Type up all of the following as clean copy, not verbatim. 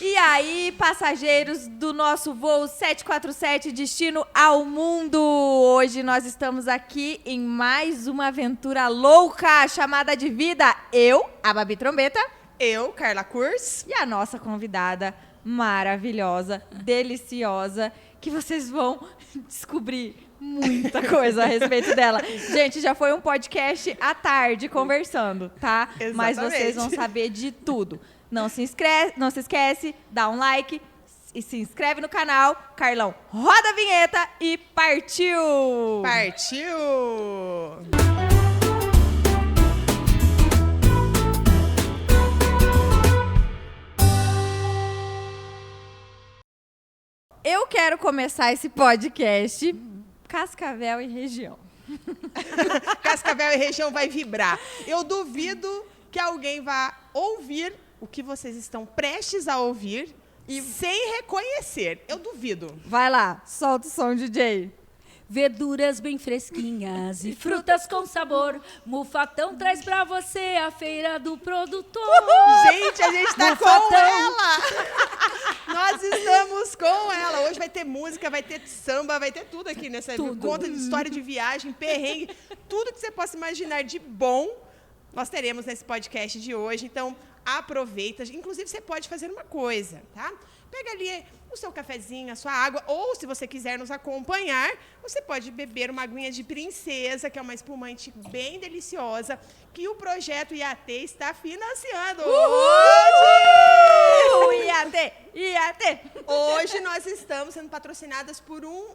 E aí, passageiros do nosso voo 747 destino ao mundo. Hoje nós estamos aqui em mais uma aventura louca chamada de vida. Eu, a Babi Trombeta. Eu, Carla Kurz. E a nossa convidada maravilhosa, deliciosa, que vocês vão descobrir muita coisa a respeito dela. Gente, já foi um podcast à tarde conversando, tá? Exatamente. Mas vocês vão saber de tudo. Não se esquece, dá um like e se inscreve no canal. Carlão, roda a vinheta e partiu! Partiu! Eu quero começar esse podcast Cascavel e região. Cascavel e região vai vibrar. Eu duvido que alguém vá ouvir o que vocês estão prestes a ouvir e sem reconhecer. Eu duvido. Vai lá, solta o som, DJ. Verduras bem fresquinhas e frutas com sabor. Mufatão traz pra você a feira do produtor. Gente, a gente tá com ela! Nós estamos com ela. Hoje vai ter música, vai ter samba, vai ter tudo aqui nessa conta de história de viagem, perrengue, tudo que você possa imaginar de bom, nós teremos nesse podcast de hoje. Então, aproveita. Inclusive, você pode fazer uma coisa, tá? Pega ali o seu cafezinho, a sua água, ou se você quiser nos acompanhar, você pode beber uma aguinha de princesa, que é uma espumante bem deliciosa, que o projeto IAT está financiando. Hoje! IAT! Hoje nós estamos sendo patrocinadas por um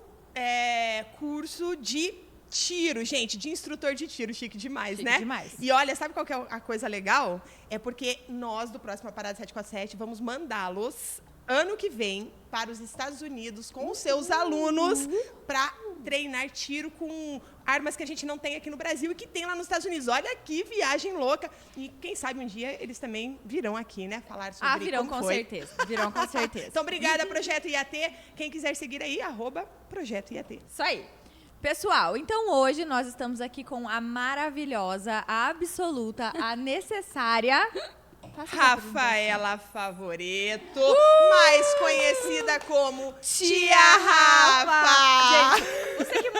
curso de tiro, gente, de instrutor de tiro, chique demais, chique né? Demais. E olha, sabe qual que é a coisa legal? É porque nós, do próximo Parada 747, vamos mandá-los ano que vem para os Estados Unidos com os seus alunos para treinar tiro com armas que a gente não tem aqui no Brasil e que tem lá nos Estados Unidos. Olha que viagem louca. E quem sabe um dia eles também virão aqui, né? Falar sobre virão como com foi. certeza. Virão com certeza. Então, obrigada, Projeto IAT. Quem quiser seguir aí, @Projeto IAT. Isso aí. Pessoal, então hoje nós estamos aqui com a maravilhosa, a absoluta, a necessária... Rafaela Favoreto, mais conhecida como Tia Rafa. Gente, você que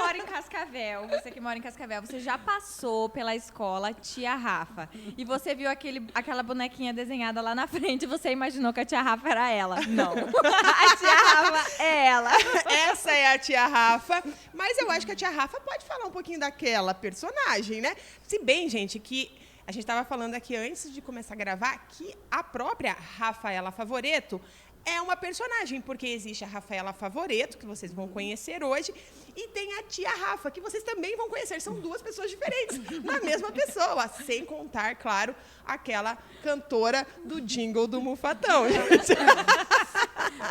mora em Cascavel, você já passou pela escola Tia Rafa e você viu aquela bonequinha desenhada lá na frente e você imaginou que a Tia Rafa era ela. Não, a Tia Rafa é ela. Essa é a Tia Rafa, mas eu acho que a Tia Rafa pode falar um pouquinho daquela personagem, né? Se bem, gente, que... A gente estava falando aqui antes de começar a gravar que a própria Rafaela Favoreto é uma personagem, porque existe a Rafaela Favoreto, que vocês vão conhecer hoje, e tem a Tia Rafa, que vocês também vão conhecer. São duas pessoas diferentes na mesma pessoa, sem contar, claro, aquela cantora do jingle do Mufatão.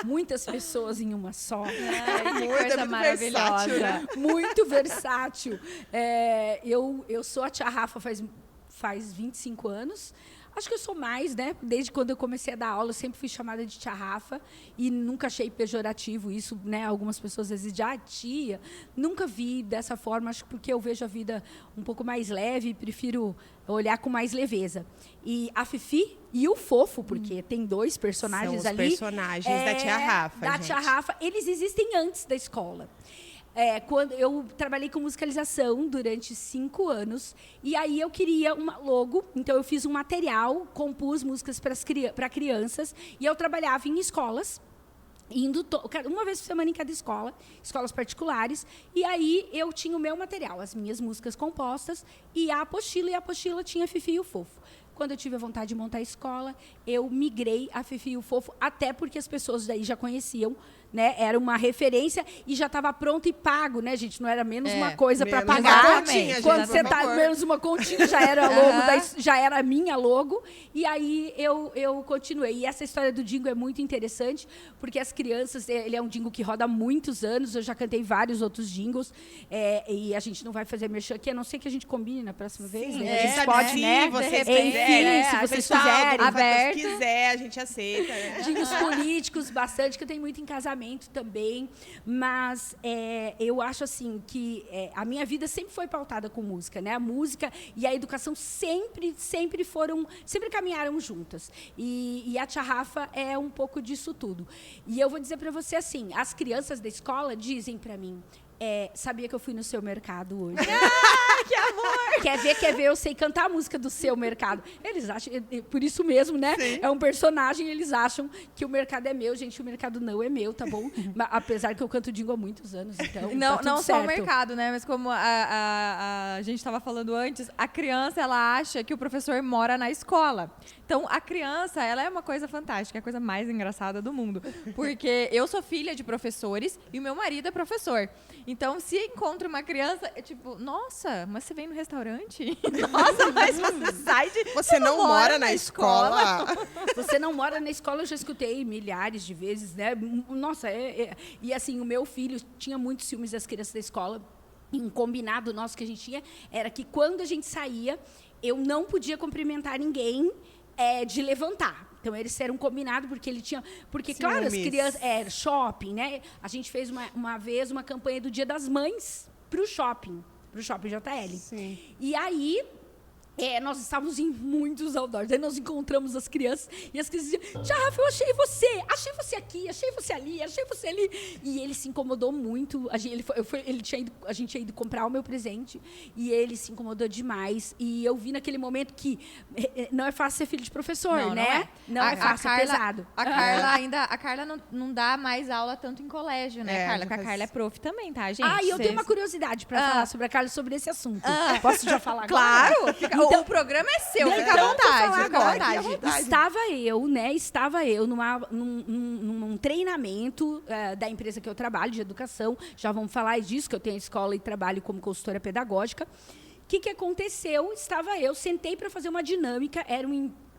Muitas pessoas em uma só. Que coisa maravilhosa. Versátil, né? Muito versátil. Eu sou a Tia Rafa faz 25 anos. Acho que eu sou mais, né? Desde quando eu comecei a dar aula, eu sempre fui chamada de Tia Rafa e nunca achei pejorativo isso, né? Algumas pessoas às vezes dizem, tia. Nunca vi dessa forma, acho que porque eu vejo a vida um pouco mais leve e prefiro olhar com mais leveza. E a Fifi e o Fofo, porque tem dois personagens São os ali. personagens da Tia Rafa, Da gente. Tia Rafa, eles existem antes da escola. Quando eu trabalhei com musicalização durante 5 anos, e aí eu queria uma logo, então eu fiz um material, compus músicas para crianças, e eu trabalhava em escolas, indo uma vez por semana em cada escola, escolas particulares, e aí eu tinha o meu material, as minhas músicas compostas, e a apostila tinha Fifi e o Fofo. Quando eu tive a vontade de montar a escola, eu migrei a Fifi e o Fofo, até porque as pessoas daí já conheciam, né? Era uma referência e já estava pronto e pago, né, gente? Não era menos uma coisa para pagar. Continha, quando você tá menos uma continha, já era logo, já era a minha logo. E aí eu continuei. E essa história do jingle é muito interessante, porque as crianças, ele é um jingle que roda há muitos anos, eu já cantei vários outros jingles, e a gente não vai fazer merchan aqui, a não ser que a gente combine na próxima vez, né? A gente pode, né? Vocês Enfim, se vocês quiserem. Aberto. Se quiser, a gente aceita. Jingles políticos, bastante, que eu tenho muito em casamento. treinamento também, mas eu acho assim que a minha vida sempre foi pautada com música, né? A música e a educação sempre caminharam juntas. E a Tia Rafa é um pouco disso tudo. E eu vou dizer para você assim, as crianças da escola dizem para mim, sabia que eu fui no seu mercado hoje? Que amor! Quer ver, eu sei cantar a música do seu mercado. Eles acham, por isso mesmo, né? Sim. É um personagem, eles acham que o mercado é meu. Gente, o mercado não é meu, tá bom? Apesar que eu canto jingle há muitos anos, então Não, tá tudo não só certo. o mercado, né? Mas como a gente estava falando antes, a criança, ela acha que o professor mora na escola. Então, a criança, ela é uma coisa fantástica, é a coisa mais engraçada do mundo. Porque eu sou filha de professores e o meu marido é professor. Então, se encontra uma criança, é tipo, nossa, mas você vem no restaurante? Nossa, mas você sai de... Você não mora na escola? Você não mora na escola, eu já escutei milhares de vezes, né? Nossa, e assim, o meu filho tinha muitos ciúmes das crianças da escola. E um combinado nosso que a gente tinha era que quando a gente saía, eu não podia cumprimentar ninguém de levantar. Então, eles eram combinados, porque ele tinha... Porque, claro, as crianças... shopping, né? A gente fez uma vez uma campanha do Dia das Mães para o shopping JL. Sim. E aí... nós estávamos em muitos outdoors. Aí nós encontramos as crianças e as crianças diziam, Tia Rafa, eu achei você aqui, achei você ali, achei você ali. E ele se incomodou muito. A gente tinha ido comprar o meu presente e ele se incomodou demais. E eu vi naquele momento que não é fácil ser filho de professor, Não, né? Não é fácil, é pesado. A Carla não dá mais aula tanto em colégio, né, Carla? Porque a Carla é prof também, tá, gente? E eu tenho uma curiosidade para falar sobre a Carla, sobre esse assunto. Posso já falar agora? Claro! O programa é seu, fica à vontade. Estava eu num treinamento da empresa que eu trabalho, de educação. Já vamos falar disso, que eu tenho escola e trabalho como consultora pedagógica. O que aconteceu? Sentei para fazer uma dinâmica,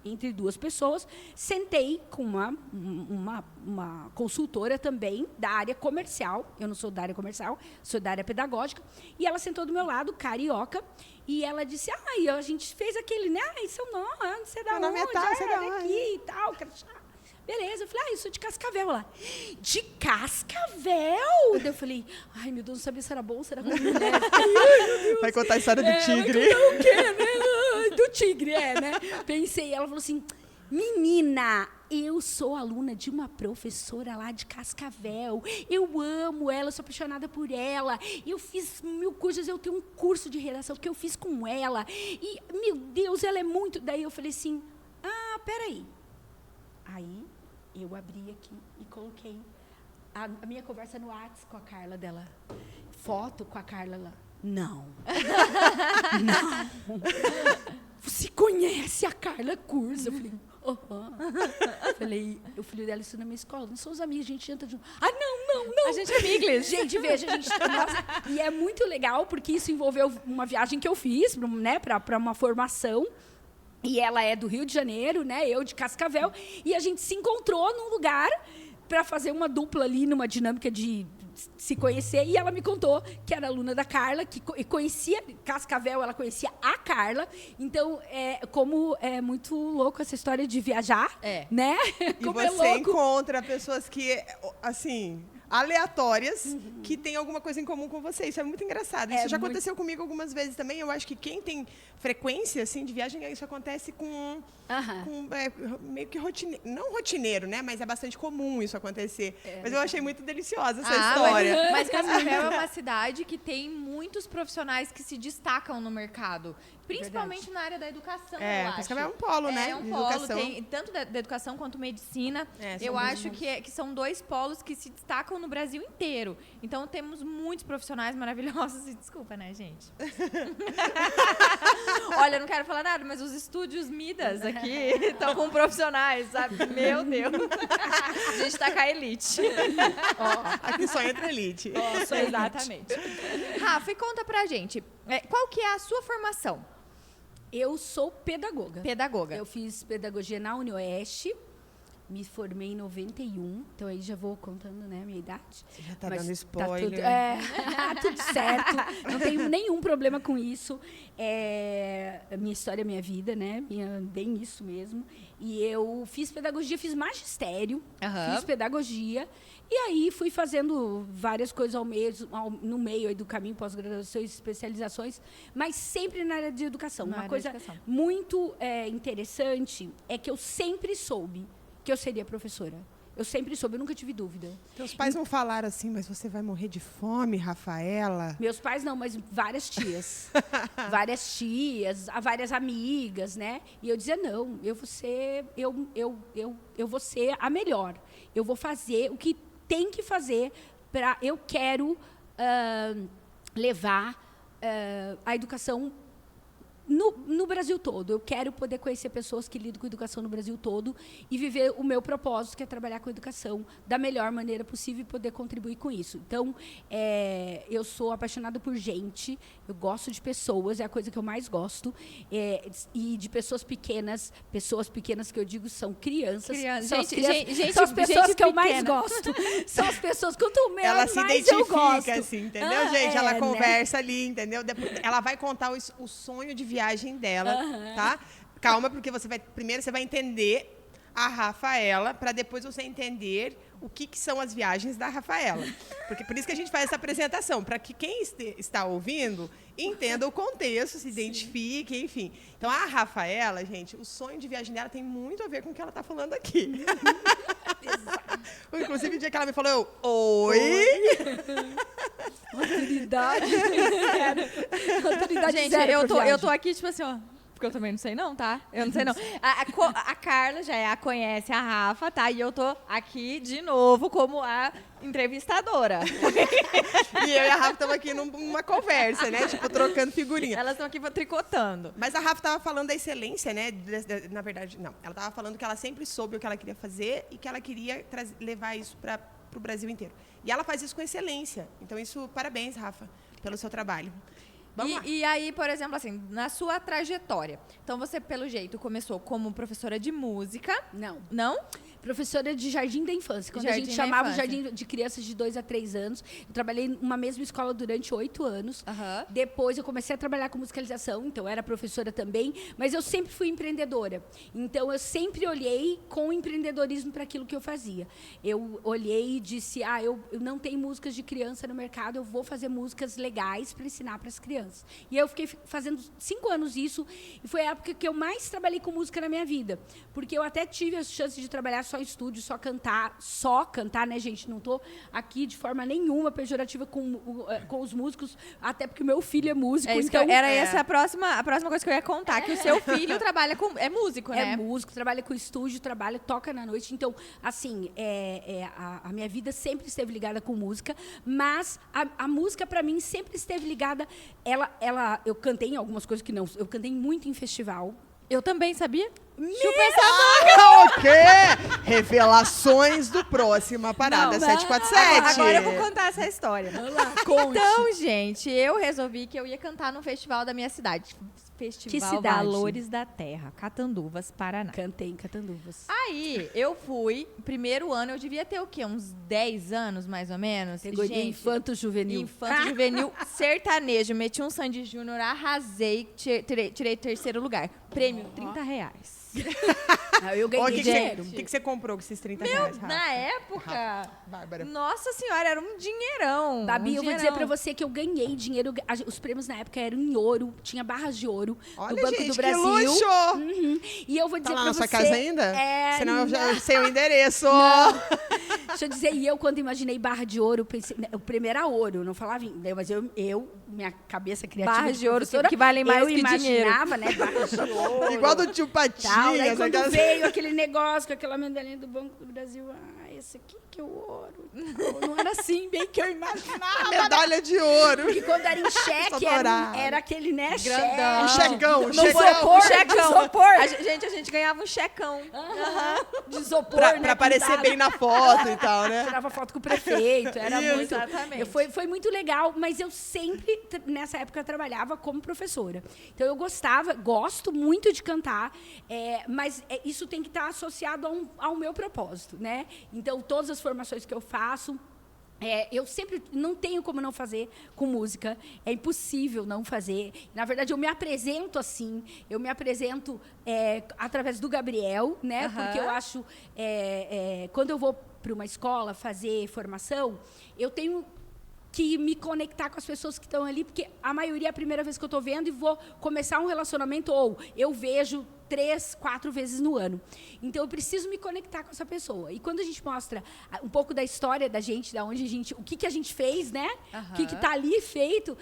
entre duas pessoas, sentei com uma consultora também da área comercial. Eu não sou da área comercial, sou da área pedagógica. E ela sentou do meu lado, carioca, e ela disse, a gente fez aquele, né? Seu nome, você é da onde? Você é daqui e tal. Beleza, eu falei, eu sou de Cascavel lá. De Cascavel? Daí eu falei, ai, meu Deus, não sabia se era bom ou se era ruim, né? Vai contar a história do tigre. Vai contar o quê, né? Do tigre, né? Pensei, ela falou assim, menina, eu sou aluna de uma professora lá de Cascavel. Eu amo ela, sou apaixonada por ela. Eu fiz 1000 cursos, eu tenho um curso de redação que eu fiz com ela. E, meu Deus, ela é muito... Daí eu falei assim, peraí. Aí, eu abri aqui e coloquei a minha conversa no WhatsApp com a Carla dela. Foto com a Carla lá. Não. Não. Você conhece a Carla Curso? Eu falei, Falei, o filho dela estuda na minha escola, não somos amigos, a gente janta junto. Não. A gente é amigos. Gente, veja, e é muito legal, porque isso envolveu uma viagem que eu fiz, né, para uma formação. E ela é do Rio de Janeiro, né? Eu de Cascavel. E a gente se encontrou num lugar para fazer uma dupla ali, numa dinâmica de se conhecer. E ela me contou que era aluna da Carla, que conhecia Cascavel, ela conhecia a Carla. Então, como é muito louco essa história de viajar, né? Como e você encontra pessoas que, assim... aleatórias, que têm alguma coisa em comum com você. Isso é muito engraçado. Isso já aconteceu comigo algumas vezes também. Eu acho que quem tem frequência assim, de viagem, isso acontece com meio que rotineiro. Não rotineiro, né? Mas é bastante comum isso acontecer. Mas eu achei muito deliciosa essa história. Mas Cascavel é uma cidade que tem muitos profissionais que se destacam no mercado. Principalmente na área da educação, eu acho. Cascavel é um polo, né? É um polo, tem tanto da educação quanto medicina. Eu acho que são 2 polos que se destacam no Brasil inteiro. Então, temos muitos profissionais maravilhosos. E desculpa, né, gente? Olha, eu não quero falar nada, mas os estúdios Midas aqui estão com profissionais, sabe? Meu Deus. A gente tá com a elite. Aqui só entra elite. Exatamente. Rafa, e conta pra gente, qual que é a sua formação? Eu sou pedagoga. Pedagoga. Eu fiz pedagogia na UniOeste. Me formei em 91, então aí já vou contando, né, a minha idade. Você já tá Mas dando spoiler. tudo certo, não tenho nenhum problema com isso. A minha história é minha vida, né, bem isso mesmo. E eu fiz pedagogia, fiz magistério, fiz pedagogia, e aí fui fazendo várias coisas no meio aí do caminho, pós-graduação e especializações, mas sempre na área de educação. Uma coisa muito interessante é que eu sempre soube que eu seria professora. Eu sempre soube, eu nunca tive dúvida. Teus pais não falaram assim, mas você vai morrer de fome, Rafaela? Meus pais não, mas várias tias. Várias amigas, né? E eu dizia, não, eu vou ser a melhor. Eu vou fazer o que tem que fazer para... Eu quero levar a educação no Brasil todo. Eu quero poder conhecer pessoas que lidam com educação no Brasil todo e viver o meu propósito, que é trabalhar com educação da melhor maneira possível e poder contribuir com isso. Então, eu sou apaixonada por gente, eu gosto de pessoas, é a coisa que eu mais gosto, e de pessoas pequenas que eu digo são crianças. São as pessoas que eu mais gosto. São as pessoas, quanto menos ela se mais eu gosto. identifica, assim, entendeu, gente? Ela conversa ali, entendeu? Depois, ela vai contar o sonho de viagem dela, tá? Calma, porque primeiro você vai entender a Rafaela, para depois você entender o que são as viagens da Rafaela. Porque por isso que a gente faz essa apresentação, para que quem está ouvindo entenda o contexto, se identifique, enfim. Então, a Rafaela, gente, o sonho de viagem dela tem muito a ver com o que ela está falando aqui. Inclusive, o dia que ela me falou, oi! Autoridade. Gente, eu tô aqui, tipo assim, ó. Porque eu também não sei não, tá? Eu não sei não. A Carla já conhece a Rafa, tá? E eu tô aqui de novo como a entrevistadora. E eu e a Rafa estamos aqui numa conversa, né? Tipo, trocando figurinha. Elas estão aqui tricotando. Mas a Rafa estava falando da excelência, né? Na verdade, não. Ela estava falando que ela sempre soube o que ela queria fazer e que ela queria levar isso para o Brasil inteiro. E ela faz isso com excelência. Então, parabéns, Rafa, pelo seu trabalho. E aí, por exemplo, assim, na sua trajetória. Então, você, pelo jeito, começou como professora de música. Não. Não? Professora de jardim da infância. Quando a gente chamava o jardim de crianças de 2 a 3 anos. Eu trabalhei numa mesma escola durante 8 anos. Depois eu comecei a trabalhar com musicalização, então era professora também. Mas eu sempre fui empreendedora. Então eu sempre olhei com empreendedorismo para aquilo que eu fazia. Eu olhei e disse, eu não tenho músicas de criança no mercado, eu vou fazer músicas legais para ensinar para as crianças. E eu fiquei fazendo 5 anos isso, e foi a época que eu mais trabalhei com música na minha vida. Porque eu até tive a chance de trabalhar só em estúdio, só cantar, né, gente? Não estou aqui de forma nenhuma pejorativa com os músicos, até porque o meu filho é músico. Essa a próxima coisa que eu ia contar, que o seu filho é músico, né? É músico, trabalha com estúdio, toca na noite. Então, assim, a minha vida sempre esteve ligada com música, mas a música, para mim, sempre esteve ligada. Eu cantei em algumas coisas que não. Eu cantei muito em festival. Eu também, sabia? Chupa essa boca! O quê? Revelações do Próxima Parada 747. Agora eu vou contar essa história. Vamos lá, conte. Então, gente, eu resolvi que eu ia cantar no festival da minha cidade. Festival Valores da Terra, Catanduvas, Paraná. Cantei em Catanduvas. Aí, eu fui, primeiro ano, eu devia ter o quê? Uns 10 anos, mais ou menos? Gente, infanto-juvenil. Infanto-juvenil sertanejo. Meti um Sandy Júnior, arrasei, tirei 3º lugar. Prêmio, R$30. Eu ganhei dinheiro. O que você comprou com esses R$30? Na época, Bárbara. Nossa senhora, era um dinheirão. Babi, eu vou dizer pra você que eu ganhei dinheiro. Os prêmios na época eram em ouro, tinha barras de ouro do Banco do Brasil. Que luxo! Uhum. E eu vou dizer tá lá pra na sua você... casa ainda? Senão eu já sei o endereço. Não. Deixa eu dizer, e eu quando imaginei barra de ouro, pensei, o prêmio era ouro, não falava ainda, mas minha cabeça criativa... Barras de ouro que valem mais que dinheiro. Eu imaginava, né, barras de ouro. Igual do tio Patinhas. Daí quando veio aquele negócio com aquela medalhinha do Banco do Brasil, esse aqui que é o ouro. Não era assim, bem que eu imaginava. Medalha de ouro. Porque quando era em cheque, era aquele, né, Grandão. Checão, No checão. isopor, Checão. de isopor. A gente ganhava um checão. De isopor, Pra né, aparecer pintado. bem na foto e tal, né? Tirava foto com o prefeito, era Isso. muito... Exatamente. Foi muito legal, mas eu sempre, nessa época, trabalhava como professora. Então, eu gosto muito de cantar, mas isso tem que estar associado ao meu propósito, né? Então, todas as formações que eu faço, eu sempre não tenho como não fazer com música. É impossível não fazer. Na verdade, eu me apresento assim. Eu me apresento através do Gabriel, né? Aham. Porque eu acho... quando eu vou para uma escola fazer formação, eu tenho que me conectar com as pessoas que estão ali, porque a maioria é a primeira vez que eu estou vendo e vou começar um relacionamento, ou eu vejo 3, 4 vezes no ano. Então, eu preciso me conectar com essa pessoa. E quando a gente mostra um pouco da história da gente, da onde o que a gente fez, né? Aham. O que está ali feito,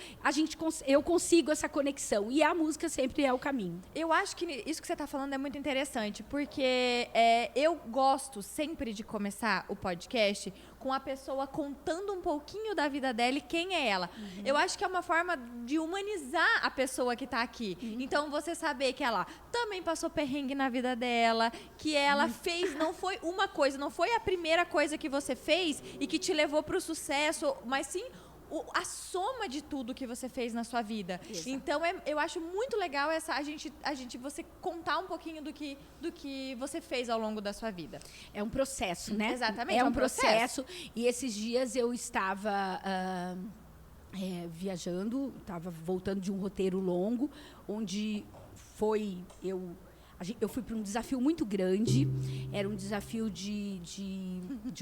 eu consigo essa conexão. E a música sempre é o caminho. Eu acho que isso que você está falando é muito interessante, porque eu gosto sempre de começar o podcast com a pessoa contando um pouquinho da vida dela e quem é ela. Uhum. Eu acho que é uma forma de humanizar a pessoa que está aqui. Uhum. Então, você saber que ela também passou perrengue na vida dela, que ela fez, não foi uma coisa, não foi a primeira coisa que você fez e que te levou para o sucesso, mas sim a soma de tudo que você fez na sua vida. Isso. Então, eu acho muito legal você contar um pouquinho do que você fez ao longo da sua vida. É um processo, né? Exatamente. É um processo. E esses dias eu estava viajando, estava voltando de um roteiro longo, onde eu fui para um desafio muito grande. Era um desafio de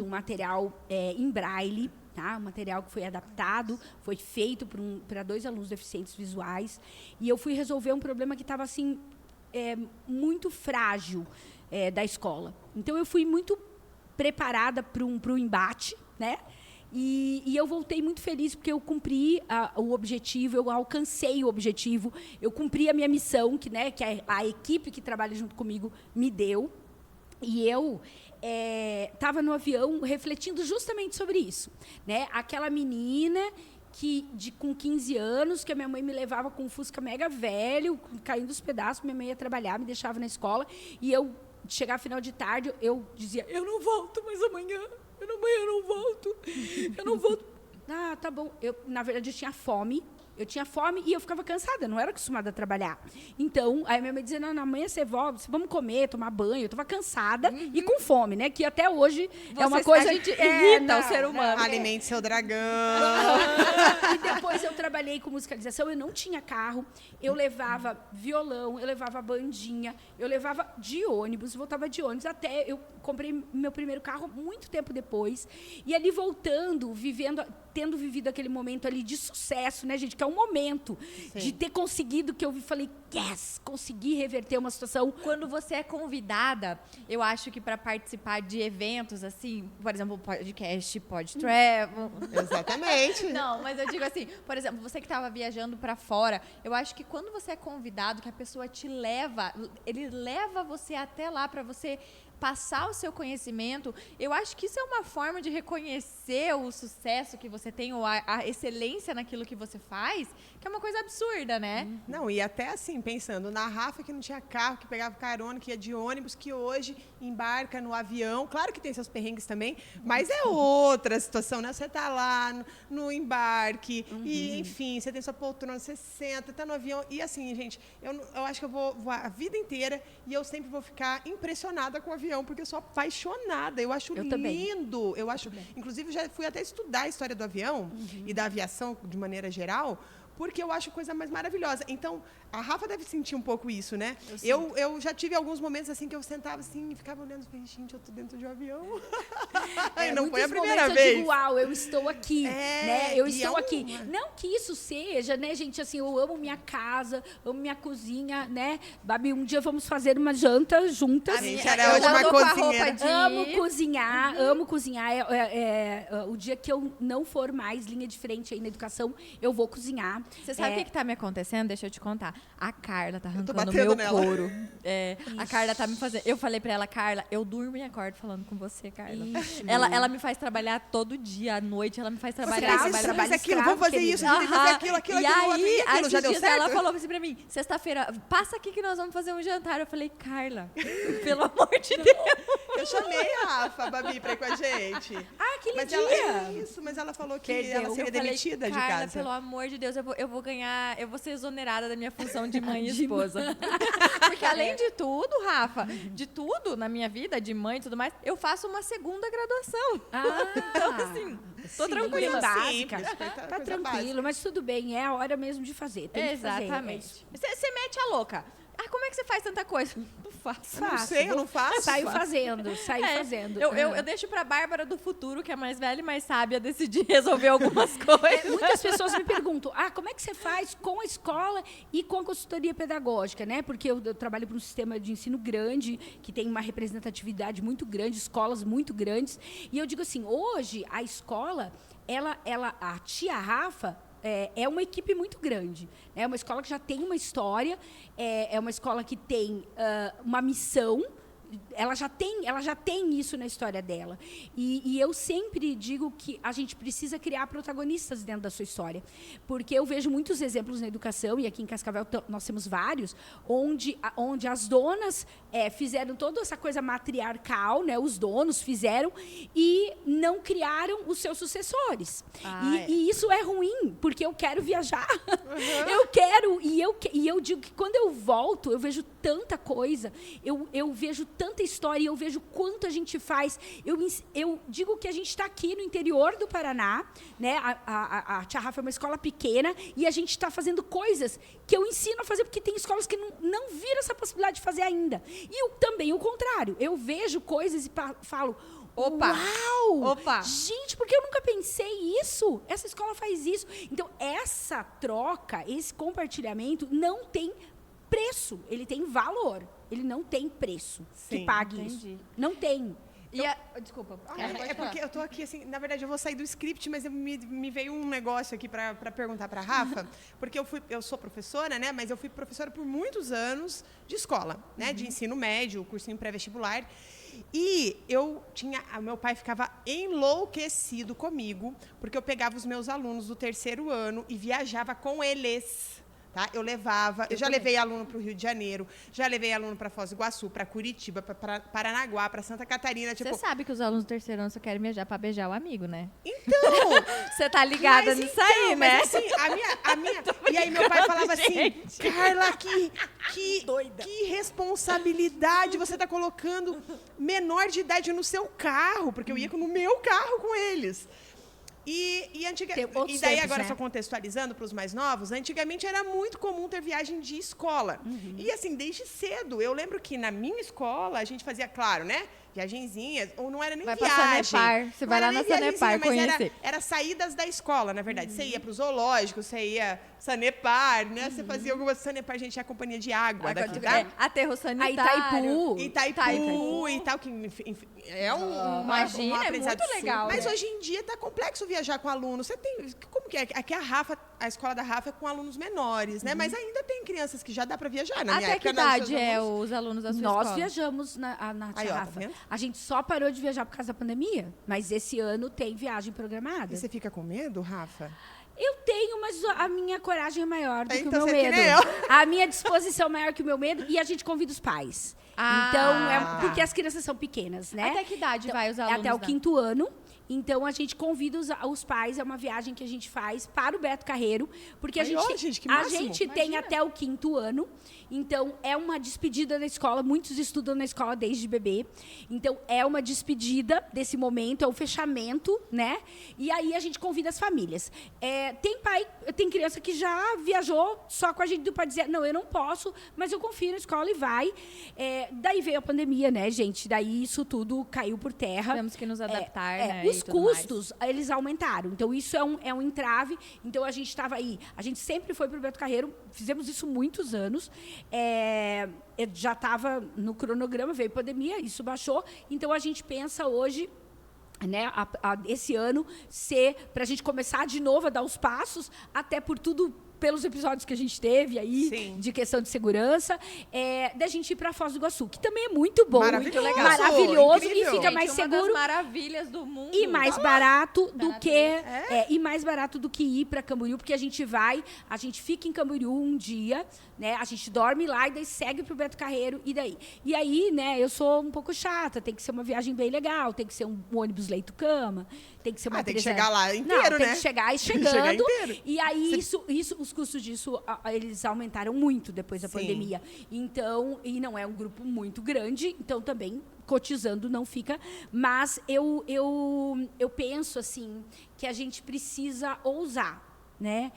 um material em braille, tá? Um material que foi adaptado, foi feito para 2 alunos deficientes visuais. E eu fui resolver um problema que estava assim, muito frágil da escola. Então, eu fui muito preparada para um embate, né? E eu voltei muito feliz, porque eu cumpri o objetivo, eu alcancei o objetivo, eu cumpri a minha missão, que a equipe que trabalha junto comigo me deu. E eu estava no avião refletindo justamente sobre isso, né? Aquela menina com 15 anos, que a minha mãe me levava com um Fusca mega velho, caindo os pedaços, minha mãe ia trabalhar, me deixava na escola, e eu, chegar final de tarde, eu dizia, eu não volto mais amanhã. Eu não volto. Ah, tá bom. Na verdade, eu tinha fome e eu ficava cansada, não era acostumada a trabalhar. Então, aí minha mãe dizia, não, amanhã você volta, vamos comer, tomar banho. Eu estava cansada e com fome, né? Que até hoje é uma coisa... A gente irrita o ser humano. Alimente seu dragão. E depois eu trabalhei com musicalização, eu não tinha carro, eu levava violão, eu levava bandinha, eu levava de ônibus, voltava de ônibus, até eu comprei meu primeiro carro muito tempo depois. E ali voltando, tendo vivido aquele momento ali de sucesso, né, gente? Que é um momento de ter conseguido, que eu falei, yes, consegui reverter uma situação. Quando você é convidada, eu acho que para participar de eventos, assim, por exemplo, podcast, podtravel. Exatamente. Não, mas eu digo assim, por exemplo, você que estava viajando para fora, eu acho que quando você é convidado, que a pessoa ele leva você até lá para você passar o seu conhecimento, eu acho que isso é uma forma de reconhecer o sucesso que você tem, ou a excelência naquilo que você faz, que é uma coisa absurda, né? Não, e até assim, pensando na Rafa, que não tinha carro, que pegava carona, que ia de ônibus, que hoje embarca no avião. Claro que tem seus perrengues também, mas é outra situação, né? Você tá lá no embarque, e enfim, você tem sua poltrona, você senta, tá no avião. E assim, gente, eu acho que eu vou a vida inteira e eu sempre vou ficar impressionada com o avião, porque eu sou apaixonada. Eu acho lindo. Também. Eu acho, inclusive, já fui até estudar a história do avião e da aviação de maneira geral, porque eu acho a coisa mais maravilhosa. Então, a Rafa deve sentir um pouco isso, né? Eu já tive alguns momentos assim que eu sentava assim e ficava olhando e falei, gente, eu tô dentro de um avião. não foi a muitos primeira momentos vez. eu digo, uau, eu estou aqui, né? Eu e estou aqui. Não que isso seja, né, gente, assim, eu amo minha casa, amo minha cozinha, né? Babi, um dia vamos fazer uma janta juntas. A gente era ótima ando com a cozinheira. roupa de... Amo cozinhar. O dia que eu não for mais linha de frente aí na educação, eu vou cozinhar. Você sabe o que tá me acontecendo? Deixa eu te contar. A Carla tá arrancando o batendo meu nela. couro. A Carla tá me fazendo... Eu falei pra ela, Carla, eu durmo e acordo falando com você, Carla. Ixi, Ela me faz trabalhar todo dia, à noite. Ela me faz trabalhar. Escravo, Faz trabalho aquilo, escravo, vou fazer querida. isso, vou fazer aquilo, E aí, aquilo, já esses deu dias certo? ela falou assim pra mim, sexta-feira, passa aqui que nós vamos fazer um jantar. Eu falei, Carla, pelo amor de Deus. Eu chamei a Rafa, Babi, pra ir com a gente. Aquele Mas dia. mas ela falou que Perdeu. ela seria Eu falei, demitida de Carla, casa. pelo amor de Deus, eu vou ganhar, eu vou ser exonerada da minha função de mãe e esposa. Porque além de tudo, Rafa, de tudo na minha vida, de mãe e tudo mais, eu faço uma segunda graduação. Então, assim, tô Sim, tranquila. coisa básica. Simples, Tá coisa tranquilo, básica. mas tudo bem, é a hora mesmo de fazer. Tem que fazer, é Exatamente. isso. Você mete a louca. Ah, como é que você faz tanta coisa? Não faço. Eu não sei, eu não faço. Saio fazendo. É, fazendo. eu deixo pra Bárbara do futuro, que é mais velha e mais sábia, decidir resolver algumas coisas. Muitas pessoas me perguntam, como é que você faz com a escola e com a consultoria pedagógica, né? Porque eu trabalho para um sistema de ensino grande, que tem uma representatividade muito grande, escolas muito grandes. E eu digo assim, hoje a escola, a tia Rafa, é uma equipe muito grande. É uma escola que já tem uma história, é uma escola que tem uma missão. Ela já tem isso na história dela. E eu sempre digo que a gente precisa criar protagonistas dentro da sua história. Porque eu vejo muitos exemplos na educação, e aqui em Cascavel nós temos vários, onde as donas fizeram toda essa coisa matriarcal, né? Os donos fizeram, e não criaram os seus sucessores. E isso é ruim, porque eu quero viajar. Eu quero, e eu digo que quando eu volto, eu vejo tanta coisa, eu vejo tanta história, e eu vejo quanto a gente faz. Eu digo que a gente está aqui no interior do Paraná, né? A Tia Rafa é uma escola pequena, e a gente está fazendo coisas que eu ensino a fazer, porque tem escolas que não viram essa possibilidade de fazer ainda. E também o contrário. Eu vejo coisas e falo, Opa! Uau! Opa! Gente, por que eu nunca pensei isso? Essa escola faz isso. Então, essa troca, esse compartilhamento não tem preço, ele tem valor. Ele não tem preço que Sim, pague entendi. isso. Não tem. Desculpa. É porque eu tô aqui, assim, na verdade eu vou sair do script, mas me veio um negócio aqui para perguntar para Rafa, porque eu sou professora, né, mas eu fui professora por muitos anos de escola, né, de ensino médio, cursinho pré-vestibular, e meu pai ficava enlouquecido comigo, porque eu pegava os meus alunos do 3º ano e viajava com eles. Tá? Eu já levei aluno para o Rio de Janeiro, já levei aluno para Foz do Iguaçu, para Curitiba, para Paranaguá, para Santa Catarina. Você sabe que os alunos do 3º ano só querem viajar pra beijar o amigo, né? Então! Você tá ligada nisso aí, né? Mas assim, a minha e aí meu pai falava assim, Carla, que responsabilidade você tá colocando menor de idade no seu carro, porque eu ia no meu carro com eles. E daí, agora, só contextualizando para os mais novos, antigamente era muito comum ter viagem de escola. E, assim, desde cedo. Eu lembro que na minha escola, a gente fazia, claro, né? Viagenzinhas, ou não era nem vai viagem. Pra Sanepar. Você vai lá na Sanepar conhecer. Era saídas da escola, na verdade. Você ia para o zoológico, você ia Sanepar, né? Você fazia algumas Sanepar, a gente é a companhia de água daqui, tá? Aterro sanitário. Itaipu e tal, que é Imagina, é aprendizado muito legal. Mas hoje em dia tá complexo viajar com alunos. Como que é? Aqui a escola da Rafa é com alunos menores, né? Mas ainda tem crianças que já dá para viajar. Na minha Até que época, idade os alunos da sua escola? Nós viajamos na Aí, Tia ó, tá Rafa. vendo? A gente só parou de viajar por causa da pandemia, mas esse ano tem viagem programada. E você fica com medo, Rafa? Eu tenho, mas a minha coragem é maior do que o Então meu você é que medo. nem eu. A minha disposição é maior que o meu medo, e a gente convida os pais. Então, porque as crianças são pequenas, né? Até que idade vai os alunos? Até o 5º ano. Então, a gente convida os pais, é uma viagem que a gente faz para o Beto Carreiro, porque a gente que máximo. tem até o 5º ano, Então, é uma despedida da escola. Muitos estudam na escola desde bebê. Então, é uma despedida desse momento, é o fechamento, né? E aí a gente convida as famílias. Tem criança que já viajou só com a gente para dizer, não, eu não posso, mas eu confio na escola e vai. Daí veio a pandemia, né, gente? Daí isso tudo caiu por terra. Temos que nos adaptar, né? Os custos, eles aumentaram. Então, isso é um entrave. Então, a gente estava aí. A gente sempre foi para o Beto Carreiro. Fizemos isso muitos anos. Já estava no cronograma, veio pandemia, isso baixou. Então, a gente pensa hoje, né, esse ano, ser para a gente começar de novo a dar os passos, até por tudo, pelos episódios que a gente teve aí, Sim. de questão de segurança, da gente ir para Foz do Iguaçu, que também é muito bom, Maravilhoso, muito legal, maravilhoso, incrível. e fica mais Uma seguro das maravilhas do mundo. e mais barato do que É? e mais barato do que ir para Camboriú, porque a gente fica em Camboriú um dia, né? A gente dorme lá e daí segue pro Beto Carreiro e daí. E aí, né, eu sou um pouco chata, tem que ser uma viagem bem legal, tem que ser um ônibus leito-cama, tem que ser uma Tem que empresa- chegar lá Não, inteiro, tem né? que chegar e Tem que chegar chegando. inteiro. E aí os custos disso eles aumentaram muito depois da Sim. pandemia. Então, e não é um grupo muito grande, então também cotizando não fica, mas eu penso assim que a gente precisa ousar, né?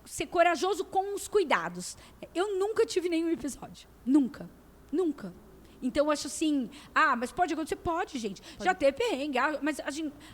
Ser corajoso com os cuidados. Eu nunca tive nenhum episódio, nunca. Então, eu acho assim, mas pode acontecer? Pode, gente. Já teve perrengue, mas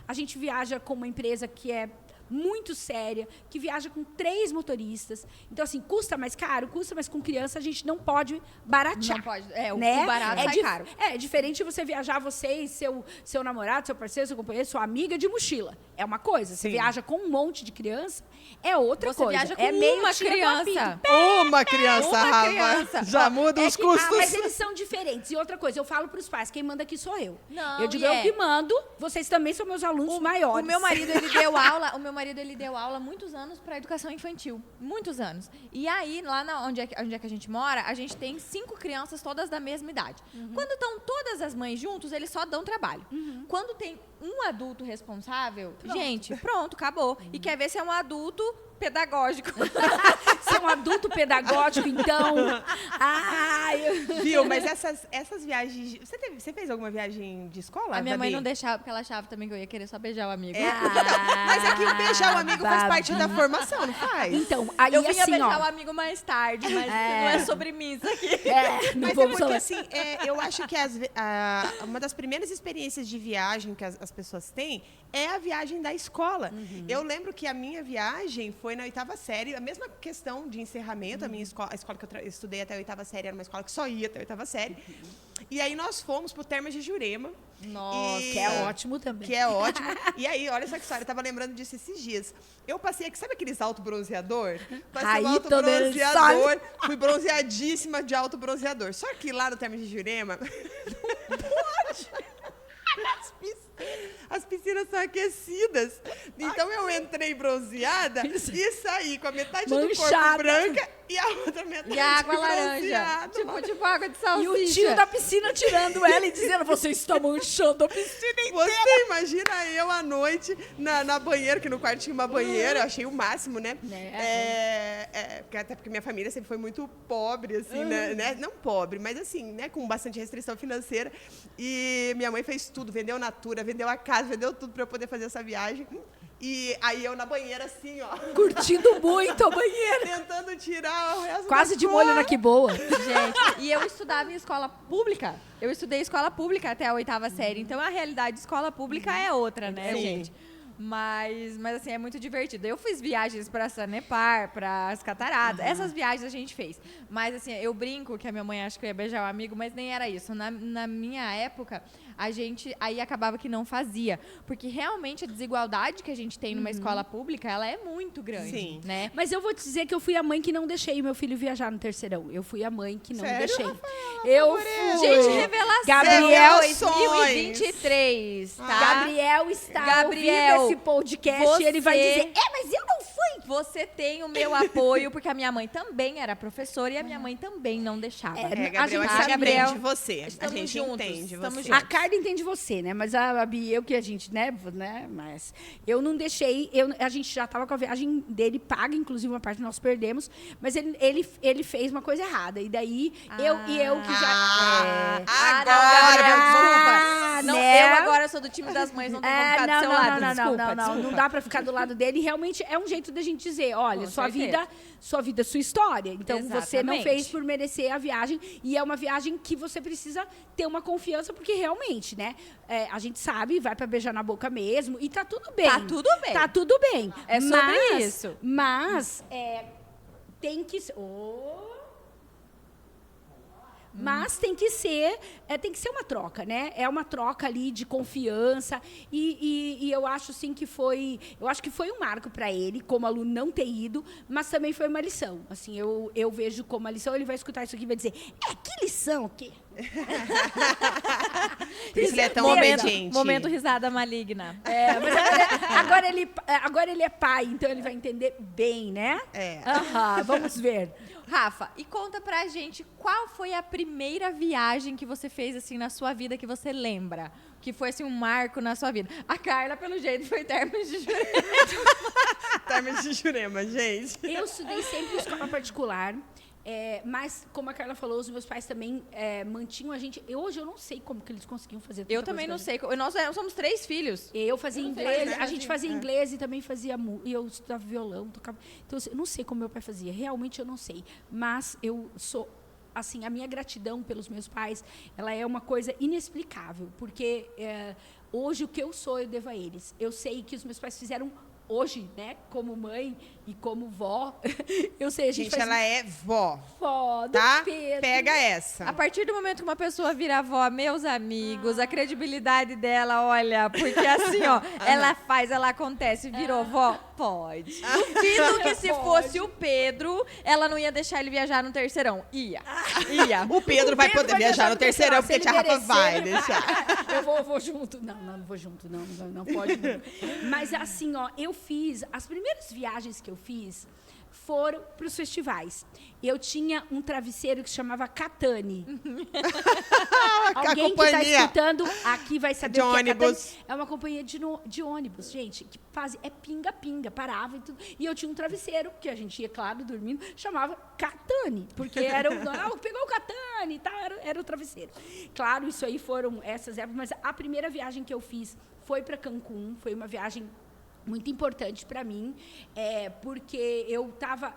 a gente viaja com uma empresa que é muito séria, que viaja com 3 motoristas. Então, assim, custa mais caro, custa, mas com criança a gente não pode baratear. Não pode. Né? O barato sai caro. É diferente você viajar, você e seu namorado, seu parceiro, seu companheiro, sua amiga de mochila. É uma coisa. Você Sim. viaja com um monte de criança, é outra Você coisa. viaja com é meio uma tira do criança. apito. Uma criança, Uma Rafa. criança. Já muda os custos. mas eles são diferentes. E outra coisa, eu falo para os pais, quem manda aqui sou eu. Não, eu digo, e eu que mando, vocês também são meus alunos maiores. O meu marido, ele deu aula, há muitos anos para educação infantil. Muitos anos. E aí, lá onde é que a gente mora, a gente tem 5 crianças todas da mesma idade. Quando estão todas as mães juntos, eles só dão trabalho. Quando tem um adulto responsável, gente, pronto, acabou. E quer ver se é um adulto pedagógico. Ser um adulto pedagógico, então. Viu? Mas essas viagens... Você fez alguma viagem de escola, A minha mãe Babi? não deixava, porque ela achava também que eu ia querer só beijar o amigo. Mas aqui o beijar o amigo faz Babi. parte da formação, não faz? Então, aí Eu vinha assim, beijar o ó. amigo mais tarde, mas não é sobre mim isso aqui. Não Mas é vamos porque, falar. assim, eu acho que uma das primeiras experiências de viagem que as pessoas têm é a viagem da escola. Eu lembro que a minha viagem foi na 8ª série, a mesma questão de encerramento. A minha escola, a escola que eu estudei até a 8ª série era uma escola que só ia até a 8ª série. E aí nós fomos pro Termas de Jurema. Nossa, Que é ótimo também. Que é ótimo. E aí, olha essa história, eu tava lembrando disso esses dias. Eu passei aqui, sabe aqueles autobronzeador? Passei Aí, o tô vendo, autobronzeador, fui bronzeadíssima de autobronzeador. Só que lá no Termas de Jurema, não pode. As piscinas são aquecidas. Então eu entrei bronzeada e saí com a metade do corpo Manchada. branca e a outra metade E a água laranja. bronzeada. Tipo água de E salsicha. o tio da piscina tirando ela e dizendo, você está manchando a piscina inteira. Você imagina eu à noite na banheira, que no quarto tinha uma banheira, eu achei o máximo, né? Até porque minha família sempre foi muito pobre, assim, né? Não pobre, mas assim, né? Com bastante restrição financeira. E minha mãe fez tudo, vendeu Natura, vendeu a casa, vendeu tudo para eu poder fazer essa viagem. E aí eu na banheira, assim, ó. Curtindo muito a banheira. Tentando tirar o resto Quase da de cor. molho na que boa. Gente, e eu estudava em escola pública. Eu estudei escola pública até a 8ª série. Então, a realidade de escola pública é outra, né, Sim. gente? Mas assim, é muito divertido. Eu fiz viagens para Sanepar, para as Cataratas. Essas viagens a gente fez. Mas assim, eu brinco que a minha mãe acha que eu ia beijar o amigo, mas nem era isso. Na minha época, a gente aí acabava que não fazia. Porque realmente a desigualdade que a gente tem numa escola pública, ela é muito grande, Sim. né? Mas eu vou te dizer que eu fui a mãe que não deixei meu filho viajar no terceirão. Eu fui a mãe que não Sério, deixei. Rafaela? Eu Favorece. fui. Gente, revelação Gabriel, 2023, tá? Gabriel está Gabriel, ouvindo esse podcast e ele vai você- dizer, mas eu não fui. você tem o meu apoio, porque a minha mãe também era professora e a minha mãe também não deixava. Gabriel, a gente a sabe, gente Gabriel, entende você. A estamos gente juntos, entende estamos você. juntos. A Carla entende você, né? Mas a Bia, eu que a gente, né? Mas eu não deixei. A gente já estava com a viagem dele paga, inclusive uma parte nós perdemos. Mas ele fez uma coisa errada. E daí eu que já. Desculpa. Não, né? eu agora sou do time das mães, não tenho como ficar do seu lado. Desculpa. Não dá pra ficar do lado dele. Realmente é um jeito da gente dizer, olha, Com sua certeza. vida, sua história. Então você não Exatamente. fez por merecer a viagem e é uma viagem que você precisa ter uma confiança porque realmente, né? A gente sabe, vai pra beijar na boca mesmo e tá tudo bem. Tá tudo bem. Tá tudo bem. É sobre isso. Mas tem que Mas tem que ser uma troca, né? É uma troca ali de confiança e eu acho assim que foi um marco para ele, como aluno não ter ido, mas também foi uma lição. Assim, eu vejo como uma lição. Ele vai escutar isso aqui e vai dizer: que lição, o quê? Por isso ele é tão obediente. Momento risada maligna. Mas agora ele é pai, então ele vai entender bem, né? Vamos ver. Rafa, e conta pra gente qual foi a primeira viagem que você fez assim na sua vida que você lembra? Que foi assim um marco na sua vida. A Carla, pelo jeito, foi Termas de Jurema. Termas de Jurema, gente. Eu estudei sempre em escola particular. Mas, como a Carla falou, os meus pais também mantinham a gente. Hoje eu não sei como que eles conseguiam fazer tanta Eu também não sei. Nós somos 3 filhos. Eu fazia inglês, a gente fazia inglês e também fazia e eu estudava violão, tocava. Então, assim, eu não sei como meu pai fazia, realmente eu não sei. Mas eu sou, assim, a minha gratidão pelos meus pais, ela é uma coisa inexplicável, porque hoje o que eu sou eu devo a eles. Eu sei que os meus pais fizeram hoje, né, como mãe e como vó, eu sei, a gente faz... ela é vó. Vó do Tá? Pedro. Pega essa. A partir do momento que uma pessoa vira avó, meus amigos, a credibilidade dela, olha, porque assim, ó, ela acontece, virou vó, pode. Duvido que se fosse o Pedro, ela não ia deixar ele viajar no terceirão. Ia. O Pedro vai poder viajar no terceirão, porque a tia Rafa vai deixar. Eu vou junto. Não vou junto, não pode. Não. Mas assim, ó, as primeiras viagens que eu fiz foram para os festivais. Eu tinha um travesseiro que se chamava Catani. Alguém que está escutando aqui vai saber o que é Catani. É uma companhia de ônibus, gente, que é pinga-pinga, parava e tudo. E eu tinha um travesseiro, que a gente ia, claro, dormindo, chamava Catani, porque era pegou o Catani e tal, era o travesseiro. Claro, isso aí foram essas épocas, mas a primeira viagem que eu fiz foi para Cancún, foi uma viagem muito importante para mim, porque eu estava...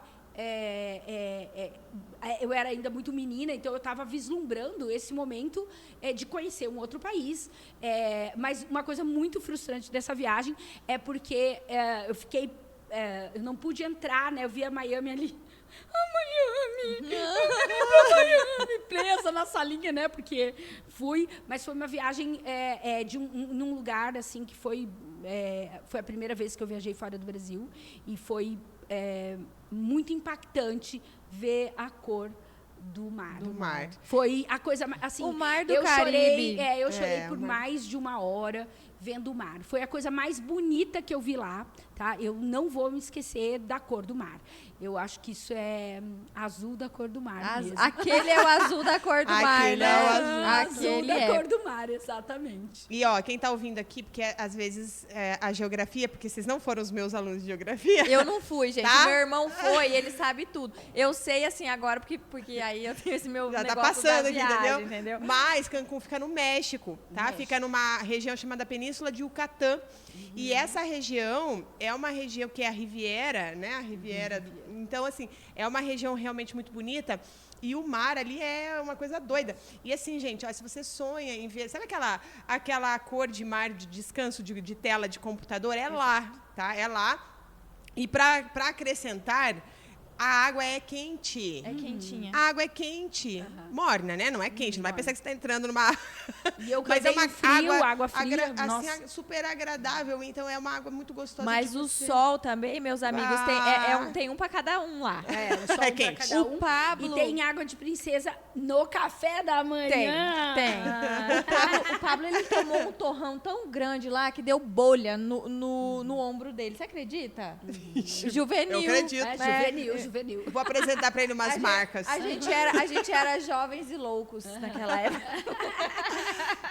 eu era ainda muito menina, então eu estava vislumbrando esse momento de conhecer um outro país. Mas uma coisa muito frustrante dessa viagem é porque eu fiquei... eu não pude entrar, né? Eu via Miami ali... Miami! Miami! Presa na salinha, né? Porque mas foi uma viagem num lugar, assim, que foi a primeira vez que eu viajei fora do Brasil e foi muito impactante ver a cor do mar. Foi a coisa, assim... O mar do Caribe. Eu chorei por mais de 1 hora vendo o mar. Foi a coisa mais bonita que eu vi lá, tá? Eu não vou me esquecer da cor do mar. Eu acho que isso é azul da cor do mar mesmo. Aquele é o azul da cor do mar, Aquele né? é o azul da cor do mar, exatamente. E, ó, quem tá ouvindo aqui, porque às vezes a geografia, porque vocês não foram os meus alunos de geografia. Eu não fui, gente. Tá? Meu irmão foi, ele sabe tudo. Eu sei, assim, agora, porque aí eu tenho esse meu já negócio tá passando da aqui, viagem, entendeu? Mas Cancún fica no México, tá? Fica numa região chamada Península de Yucatán. E essa região é uma região que é a Riviera, né? A Riviera. Então, assim, é uma região realmente muito bonita. E o mar ali é uma coisa doida. E assim, gente, ó, se você sonha em ver... Sabe aquela cor de mar de descanso de tela de computador? É lá, tá? É lá. E para acrescentar... A água é quente. É quentinha. A água é quente. Morna, né? Não é quente. Não vai pensar que você está entrando numa... E eu Mas é uma frio, água fria, assim, nossa. super agradável. Então, é uma água muito gostosa. Mas de o você- sol também, meus amigos, tem um pra cada um lá. O sol É pra quente. cada O um. Pablo... E tem água de princesa no café da manhã. Tem. O Pablo, ele tomou um torrão tão grande lá que deu bolha no ombro dele. Você acredita? Juvenil. Eu acredito. Juvenil. Vou apresentar para ele umas marcas. A gente era jovens e loucos naquela época.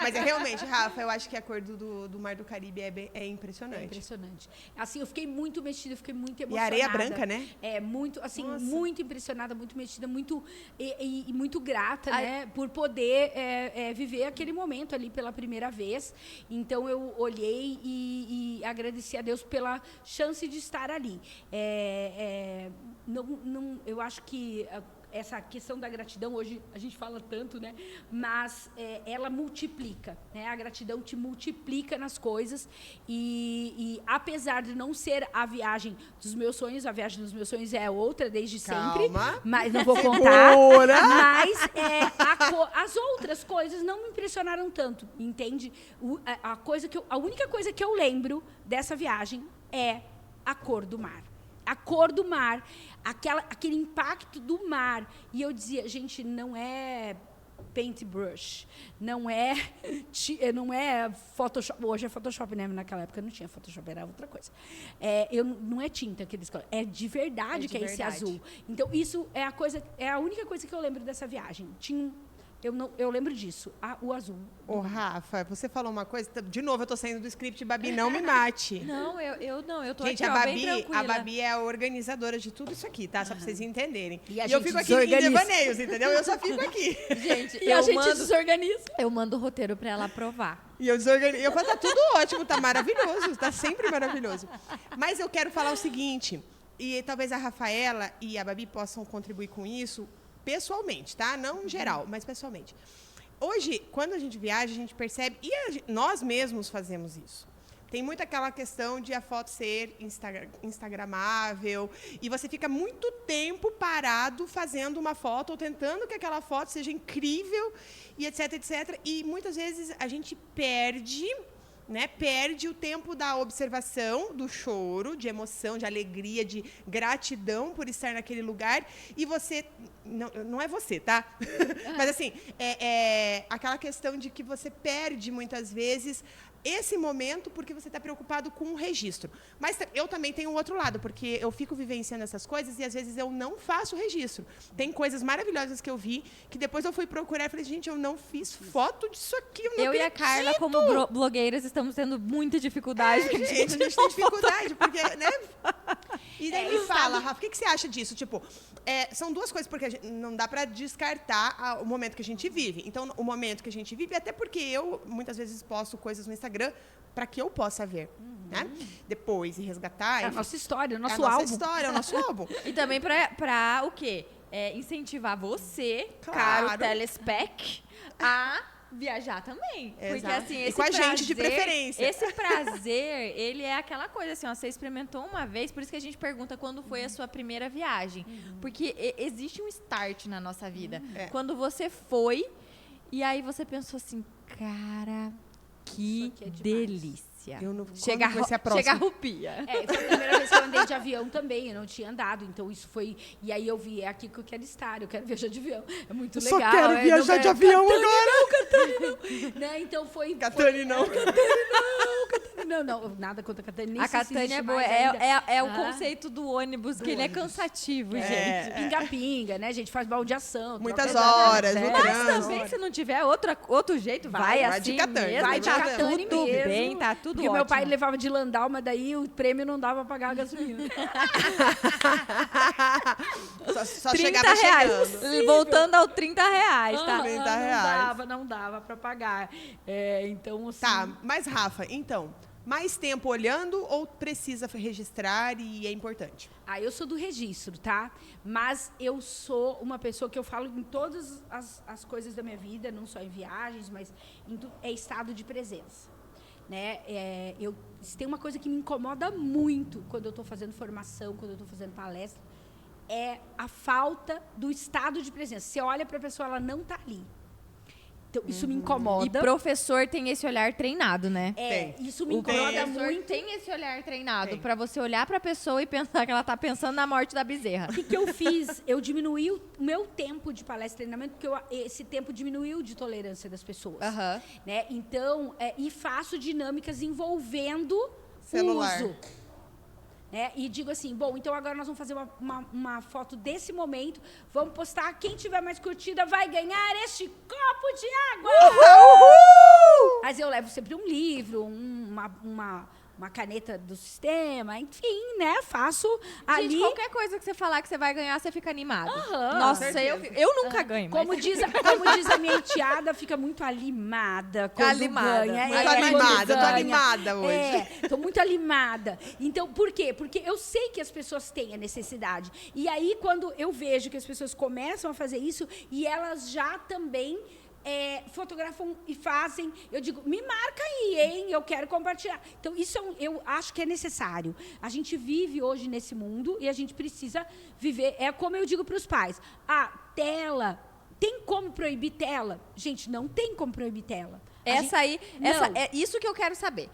Mas é realmente, Rafa, eu acho que a cor do Mar do Caribe é impressionante. É impressionante. Assim, eu fiquei muito mexida, eu fiquei muito E emocionada. areia branca, né? É, muito, assim, Nossa. muito impressionada, muito mexida, muito, e muito grata, Ai. né? Por poder viver aquele momento ali pela primeira vez. Então, eu olhei e agradeci a Deus pela chance de estar ali. Eu acho que essa questão da gratidão, hoje a gente fala tanto, né? Mas ela multiplica, né? A gratidão te multiplica nas coisas e apesar de não ser a viagem dos meus sonhos, a viagem dos meus sonhos é outra desde sempre, Calma. mas não vou contar. Segura. Mas as outras coisas não me impressionaram tanto, entende? A única coisa que eu lembro dessa viagem é a cor do mar. A cor do mar, aquele impacto do mar. E eu dizia, gente, não é paintbrush, não é Photoshop. Hoje é Photoshop, né? Naquela época não tinha Photoshop, era outra coisa. Não é tinta que eles colocam, é de verdade que é esse azul. Então, isso é a única coisa que eu lembro dessa viagem. Eu lembro disso, o azul. Ô, Rafa, você falou uma coisa. De novo, eu tô saindo do script, Babi, não me mate. Não, eu tô Gente, aqui, ó, bem a tranquila. Babi é a organizadora de tudo isso aqui, tá? Só pra vocês entenderem. E a eu gente fico aqui em desorganiza. devaneios, entendeu? Eu só fico aqui. Gente, E a gente desorganiza. eu mando o roteiro pra ela aprovar. E eu desorganizo. Eu falo, tá tudo ótimo, tá maravilhoso, tá sempre maravilhoso. Mas eu quero falar o seguinte, e talvez a Rafaela e a Babi possam contribuir com isso pessoalmente, tá? Não geral, mas pessoalmente. Hoje, quando a gente viaja, a gente percebe, nós mesmos fazemos isso. Tem muito aquela questão de a foto ser instagramável, e você fica muito tempo parado fazendo uma foto, ou tentando que aquela foto seja incrível, e etc, etc. E muitas vezes a gente perde o tempo da observação, do choro, de emoção, de alegria, de gratidão por estar naquele lugar. E você... Não é você, tá? Mas, assim, é aquela questão de que você perde, muitas vezes, esse momento porque você está preocupado com o registro. Mas eu também tenho o outro lado, porque eu fico vivenciando essas coisas e, às vezes, eu não faço registro. Tem coisas maravilhosas que eu vi, que depois eu fui procurar e falei, gente, eu não fiz foto disso aqui, eu não Eu e a Carla, como blogueiras, estamos tendo muita dificuldade. gente, a gente tem dificuldade, porque, né? E daí me isso fala, sabe- Rafa, o que você acha disso? Tipo, são duas coisas, porque não dá para descartar o momento que a gente vive. Então, o momento que a gente vive, até porque eu, muitas vezes, posto coisas no Instagram para que eu possa ver, né? Depois, e resgatar. É a enfim. nossa história, o É nosso a nossa álbum. história, é o nosso álbum. E também pra o quê? Incentivar você, Claro. caro telespec, a viajar também. Porque, Exato. assim, E esse com a gente, de prazer- preferência. Esse prazer, ele é aquela coisa, assim, ó, você experimentou uma vez, por isso que a gente pergunta quando foi a sua primeira viagem. Porque existe um start na nossa vida. É. Quando você foi, e aí você pensou assim, cara, que Isso aqui é demais. delícia. Eu não, Chega, quando vai ser a próxima? chega a rupia. Foi a primeira vez que eu andei de avião também, eu não tinha andado, então isso foi... E aí eu vi, é aqui que eu quero estar, eu quero viajar de avião. É muito Eu só legal. quero não viajar de avião agora. Né? Então foi... Catane, não. Não, nada contra a Catane. nem A sei se Catânia existe é boa. mais ainda. É o Ah. conceito do ônibus, que ele é cansativo, gente. Pinga-pinga, né? A gente faz baldeação. Muitas troca- horas, É. no Mas trânsito. também, se não tiver outro jeito, vai vai assim de Catânia, mesmo. vai de tá Catânia tudo mesmo. bem, tá tudo Porque ótimo. meu pai levava de Landau, mas daí o prêmio não dava pra pagar a gasolina. Só 30 chegava reais. chegando. Voltando ao 30 reais, tá? 30 reais. Não dava pra pagar. Então, assim... Tá, mas Rafa, então, mais tempo olhando ou precisa registrar e é importante? Eu sou do registro, tá? Mas eu sou uma pessoa que eu falo em todas as coisas da minha vida, não só em viagens, mas é estado de presença. Né? Se tem uma coisa que me incomoda muito quando eu estou fazendo formação, quando eu estou fazendo palestra, é a falta do estado de presença. Você olha para a pessoa, ela não está ali. Então, isso me incomoda. E professor tem esse olhar treinado, né? Isso me incomoda muito. Tem esse olhar treinado para você olhar para a pessoa e pensar que ela tá pensando na morte da bezerra. O que eu fiz? Eu diminuí o meu tempo de palestra e treinamento, porque esse tempo diminuiu de tolerância das pessoas. Né? Então, e faço dinâmicas envolvendo celular. o uso. E digo assim, bom, então agora nós vamos fazer uma foto desse momento, vamos postar, quem tiver mais curtida vai ganhar este copo de água! Uhul! Mas eu levo sempre um livro, uma caneta do sistema, enfim, né? Faço ali... Gente, qualquer coisa que você falar que você vai ganhar, você fica animado. Nossa, eu nunca ganho. Como diz a minha enteada, fica muito alimada quando ganha. Muito animada, tô animada hoje. Tô muito animada. Então, por quê? Porque eu sei que as pessoas têm a necessidade. E aí, quando eu vejo que as pessoas começam a fazer isso, e elas já também... fotografam e fazem, eu digo, me marca aí, hein? Eu quero compartilhar. Então, isso eu acho que é necessário. A gente vive hoje nesse mundo e a gente precisa viver. É como eu digo para os pais: tela, tem como proibir tela? Gente, não tem como proibir tela. É isso que eu quero saber.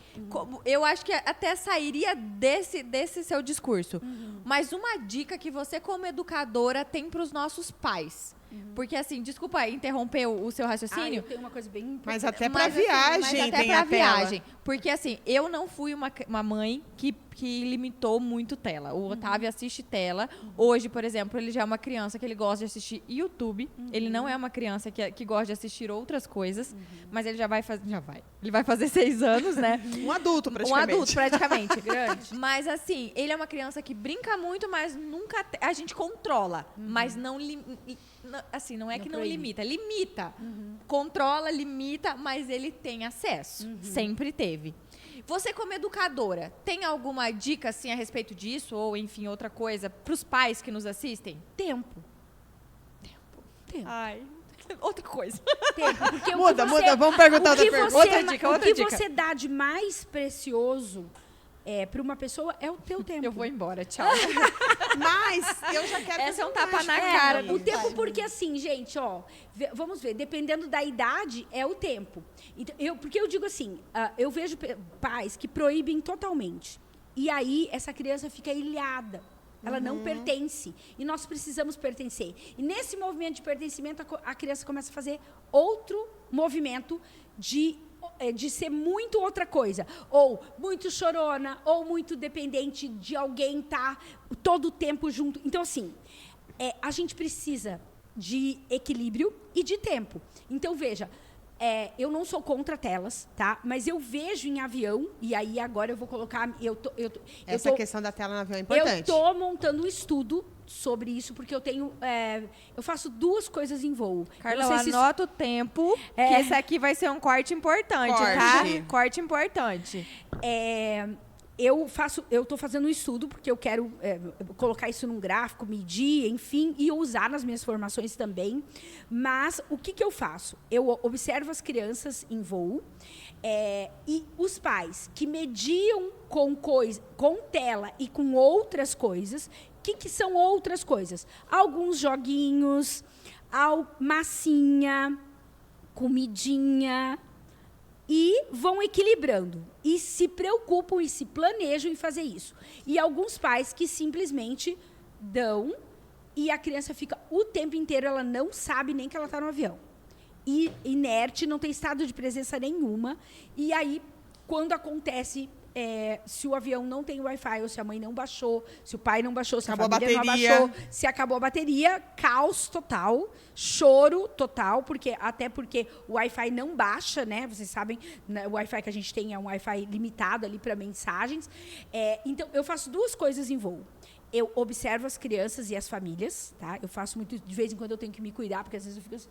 Eu acho que até sairia desse seu discurso. Mas uma dica que você, como educadora, tem para os nossos pais. Porque, assim, desculpa interromper o seu raciocínio. Eu tenho uma coisa bem importante. Mas até pra viagem tem a tela. Porque, assim, eu não fui uma mãe que limitou muito tela. O Otávio assiste tela. Hoje, por exemplo, ele já é uma criança que ele gosta de assistir YouTube. Ele não é uma criança que gosta de assistir outras coisas. Mas ele já vai fazer... Ele vai fazer 6 anos, né? Um adulto, praticamente. Grande. Mas, assim, ele é uma criança que brinca muito, mas nunca... A gente controla, mas não limita. Limita. Controla, limita, mas ele tem acesso. Sempre teve. Você, como educadora, tem alguma dica, assim, a respeito disso? Ou, enfim, outra coisa, para os pais que nos assistem? Tempo. Ai, outra coisa. Tempo. Porque muda. Vamos perguntar outra pergunta. Outra dica. O que você dá de mais precioso para uma pessoa é o teu tempo. Eu vou embora, tchau. Mas eu já quero... Essa é um tapa na cara. O tempo, porque assim, gente, vamos ver, dependendo da idade, é o tempo. Então, porque eu digo assim, eu vejo pais que proíbem totalmente. E aí, essa criança fica ilhada. Ela não pertence. E nós precisamos pertencer. E nesse movimento de pertencimento, a criança começa a fazer outro movimento de ser muito outra coisa, ou muito chorona, ou muito dependente de alguém estar todo o tempo junto. Então, assim, a gente precisa de equilíbrio e de tempo. Então, veja, eu não sou contra telas, tá? Mas eu vejo em avião, e aí agora eu vou colocar... Essa questão da tela no avião é importante. Eu estou montando um estudo sobre isso, porque eu tenho... eu faço 2 coisas em voo. Carla, anota o tempo, que esse aqui vai ser um corte importante, tá? Corte importante. Eu estou fazendo um estudo, porque eu quero colocar isso num gráfico, medir, enfim, e usar nas minhas formações também. Mas o que eu faço? Eu observo as crianças em voo e os pais que mediam com tela e com outras coisas. O que são outras coisas? Alguns joguinhos, massinha, comidinha... E vão equilibrando. E se preocupam e se planejam em fazer isso. E alguns pais que simplesmente dão e a criança fica o tempo inteiro, ela não sabe nem que ela está no avião. E inerte, não tem estado de presença nenhuma. E aí, quando acontece... se o avião não tem Wi-Fi, ou se a mãe não baixou, se o pai não baixou, se a família não baixou, se acabou a bateria, caos total, choro total, até porque o Wi-Fi não baixa, né? Vocês sabem, o Wi-Fi que a gente tem é um Wi-Fi limitado ali para mensagens. Então, eu faço 2 coisas em voo. Eu observo as crianças e as famílias, tá? Eu faço muito, de vez em quando eu tenho que me cuidar, porque às vezes eu fico assim...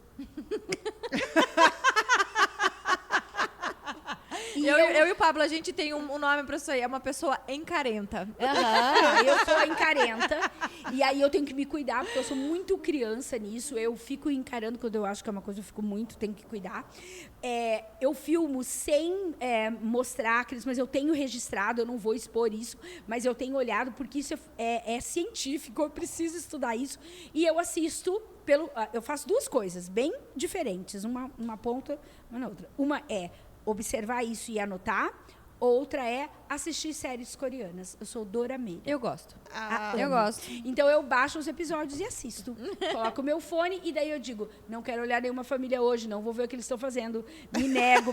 Eu e o Pablo, a gente tem um nome pra isso aí. É uma pessoa encarenta. Eu sou encarenta. E aí eu tenho que me cuidar, porque eu sou muito criança nisso. Eu fico encarando quando eu acho que é uma coisa, eu fico muito, tenho que cuidar. Eu filmo sem mostrar aqueles, mas eu tenho registrado, eu não vou expor isso, mas eu tenho olhado, porque isso é científico, eu preciso estudar isso. E eu assisto eu faço duas coisas bem diferentes, uma ponta, uma na outra. Uma é observar isso e anotar, outra é assistir séries coreanas. Eu sou dorameira. Eu gosto. Eu gosto. Então eu baixo os episódios e assisto. Coloco o meu fone e daí eu digo, não quero olhar nenhuma família hoje, não vou ver o que eles estão fazendo. Me nego.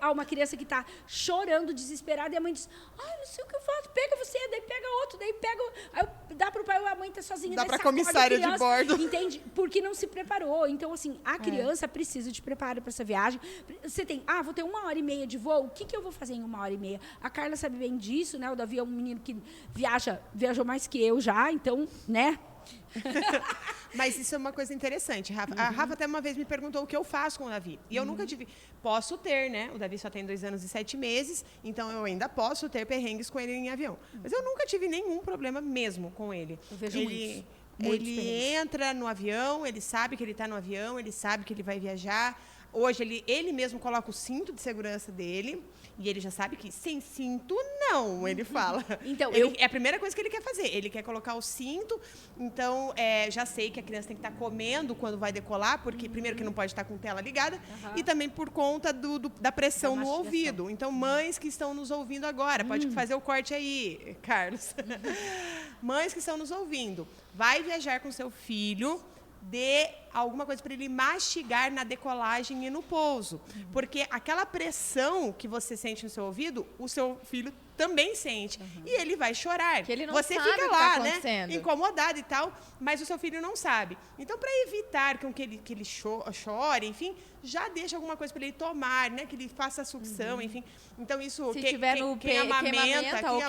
Há uma criança que está chorando, desesperada, e a mãe diz, não sei o que eu faço, pega você, daí pega outro, daí pega... Aí dá para o pai, a mãe está sozinha. Dá para a comissária de bordo. Entende? Porque não se preparou. Então, assim, a criança precisa de preparo para essa viagem. Você tem, vou ter 1h30 de voo, o que eu vou fazer em 1h30? A Carla sabe bem disso, né? O Davi é um menino que viajou mais que eu já, então, né? Mas isso é uma coisa interessante, Rafa. A Rafa até uma vez me perguntou o que eu faço com o Davi. E eu nunca tive... Posso ter, né? O Davi só tem 2 anos e 7 meses, então eu ainda posso ter perrengues com ele em avião. Mas eu nunca tive nenhum problema mesmo com ele. Eu vejo Ele entra no avião, ele sabe que ele está no avião, ele sabe que ele vai viajar. Hoje, ele mesmo coloca o cinto de segurança dele. E ele já sabe que sem cinto, não, ele fala. Então, é a primeira coisa que ele quer fazer. Ele quer colocar o cinto. Então, já sei que a criança tem que estar comendo quando vai decolar, porque primeiro que não pode estar com tela ligada, e também por conta da pressão no ouvido. Então, mães que estão nos ouvindo agora, pode fazer o corte aí, Carlos. Mães que estão nos ouvindo, vai viajar com seu filho, dê alguma coisa para ele mastigar na decolagem e no pouso. Porque aquela pressão que você sente no seu ouvido, o seu filho também sente. E ele vai chorar. Que ele não você sabe fica o que lá, tá né? acontecendo. Incomodado e tal, mas o seu filho não sabe. Então, para evitar que ele chore, enfim, já deixa alguma coisa para ele tomar, né? Que ele faça sucção, enfim. Então, isso... Se tiver no quem amamenta, ou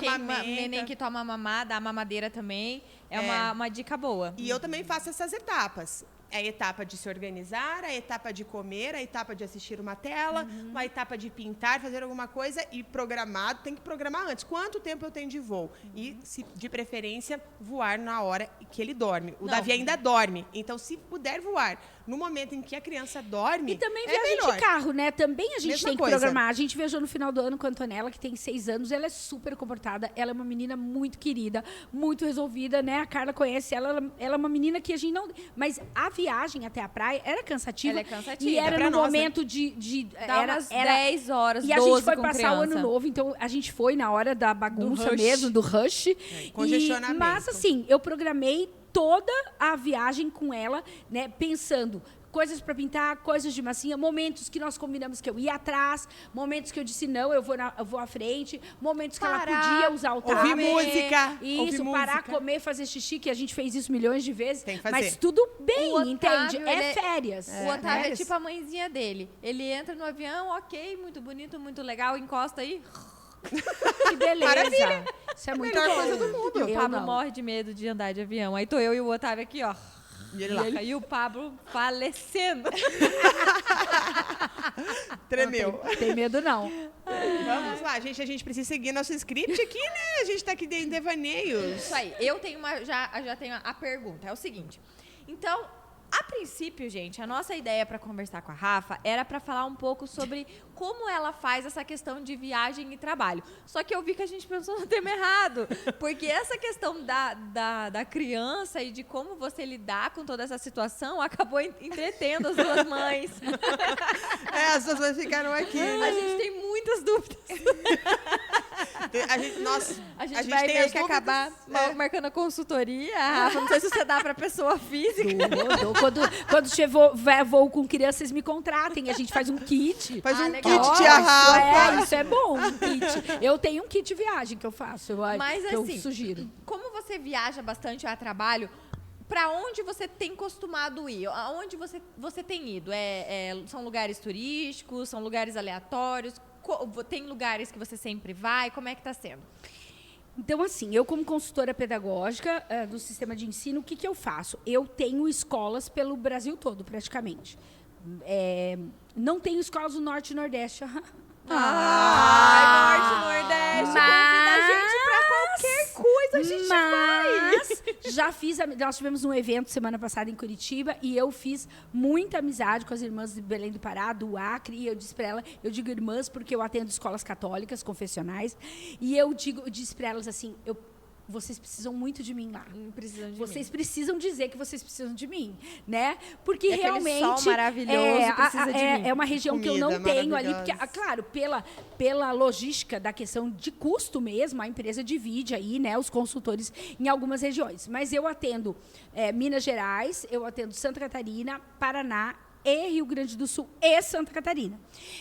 neném que toma mamada, a mamadeira também, é uma dica boa. E eu também faço essas etapas. A etapa de se organizar, a etapa de comer, a etapa de assistir uma tela, a etapa de pintar, fazer alguma coisa e programado. Tem que programar antes. Quanto tempo eu tenho de voo? E, de preferência, voar na hora que ele dorme. O Davi ainda dorme. Então, se puder voar no momento em que a criança dorme, e também viagem de carro, né? Também a gente Mesma tem que coisa. programar. A gente viajou no final do ano com a Antonella, que tem 6 anos. Ela é super comportada. Ela é uma menina muito querida, muito resolvida, né? A Carla conhece ela. Ela é uma menina que a gente não... Mas a viagem até a praia era cansativa. Ela é cansativa. E era pra no nós, momento né? Era umas 10 horas, 12 E a gente foi com passar criança. o ano novo, então a gente foi na hora da bagunça rush. mesmo, do rush. Congestionamento. Mas assim, eu programei toda a viagem com ela, né, pensando coisas para pintar, coisas de massinha, momentos que nós combinamos que eu ia atrás, momentos que eu disse não, eu vou à frente, momentos que ela podia usar o tablet. Ouvir música. Isso, parar, comer, fazer xixi, que a gente fez isso milhões de vezes. Tem que fazer. Mas tudo bem, O Otávio, entende? ele Férias. O Otávio é férias. tipo a mãezinha dele. Ele entra no avião, ok, muito bonito, muito legal, encosta aí. Que beleza. Maravilha. Isso é muito Melhor bom. coisa do mundo. E o Eu Pablo não. morre de medo de andar de avião. Aí tô eu e o Otávio aqui, ó. E ele lá. E o Pablo falecendo. Tremeu. Tem medo, não. Vamos lá, gente. A gente precisa seguir nosso script aqui, né? A gente está aqui em devaneios. Isso aí. Eu tenho já tenho a pergunta. É o seguinte. Então, a princípio, gente, a nossa ideia para conversar com a Rafa era para falar um pouco sobre como ela faz essa questão de viagem e trabalho. Só que eu vi que a gente pensou no tema errado. Porque essa questão da criança e de como você lidar com toda essa situação acabou entretendo as duas mães. As duas mães ficaram aqui. A gente tem muitas dúvidas. A gente vai tem ter as que dúvidas. acabar marcando a consultoria. Rafa, não sei se você dá para pessoa física. Dou. Quando tiver voo com criança, vocês me contratem. A gente faz um kit. Faz um legal. kit, tia Rafa. Isso é bom, um kit. Eu tenho um kit viagem que eu faço, Mas que assim, eu sugiro. como você viaja bastante a trabalho, para onde você tem costumado ir? Aonde você tem ido? São lugares turísticos? São lugares aleatórios? Tem lugares que você sempre vai? Como é que está sendo? Então, assim, eu como consultora pedagógica do sistema de ensino, o que eu faço? Eu tenho escolas pelo Brasil todo, praticamente. Não tenho escolas do Norte e Nordeste. Ai, Norte, Nordeste, convida a gente pra qualquer coisa, a gente vai. Já fiz, nós tivemos um evento semana passada em Curitiba e eu fiz muita amizade com as irmãs de Belém do Pará, do Acre, e eu disse para ela, eu digo irmãs porque eu atendo escolas católicas, confessionais, e eu disse para elas assim, vocês precisam muito de mim lá. Vocês precisam dizer que vocês precisam de mim, né? Porque e realmente sol maravilhoso precisa de mim. É uma região que eu não tenho ali, porque, claro, pela logística da questão de custo mesmo, a empresa divide aí, né, os consultores em algumas regiões. Mas eu atendo Minas Gerais, eu atendo Santa Catarina, Paraná e Rio Grande do Sul e Santa Catarina.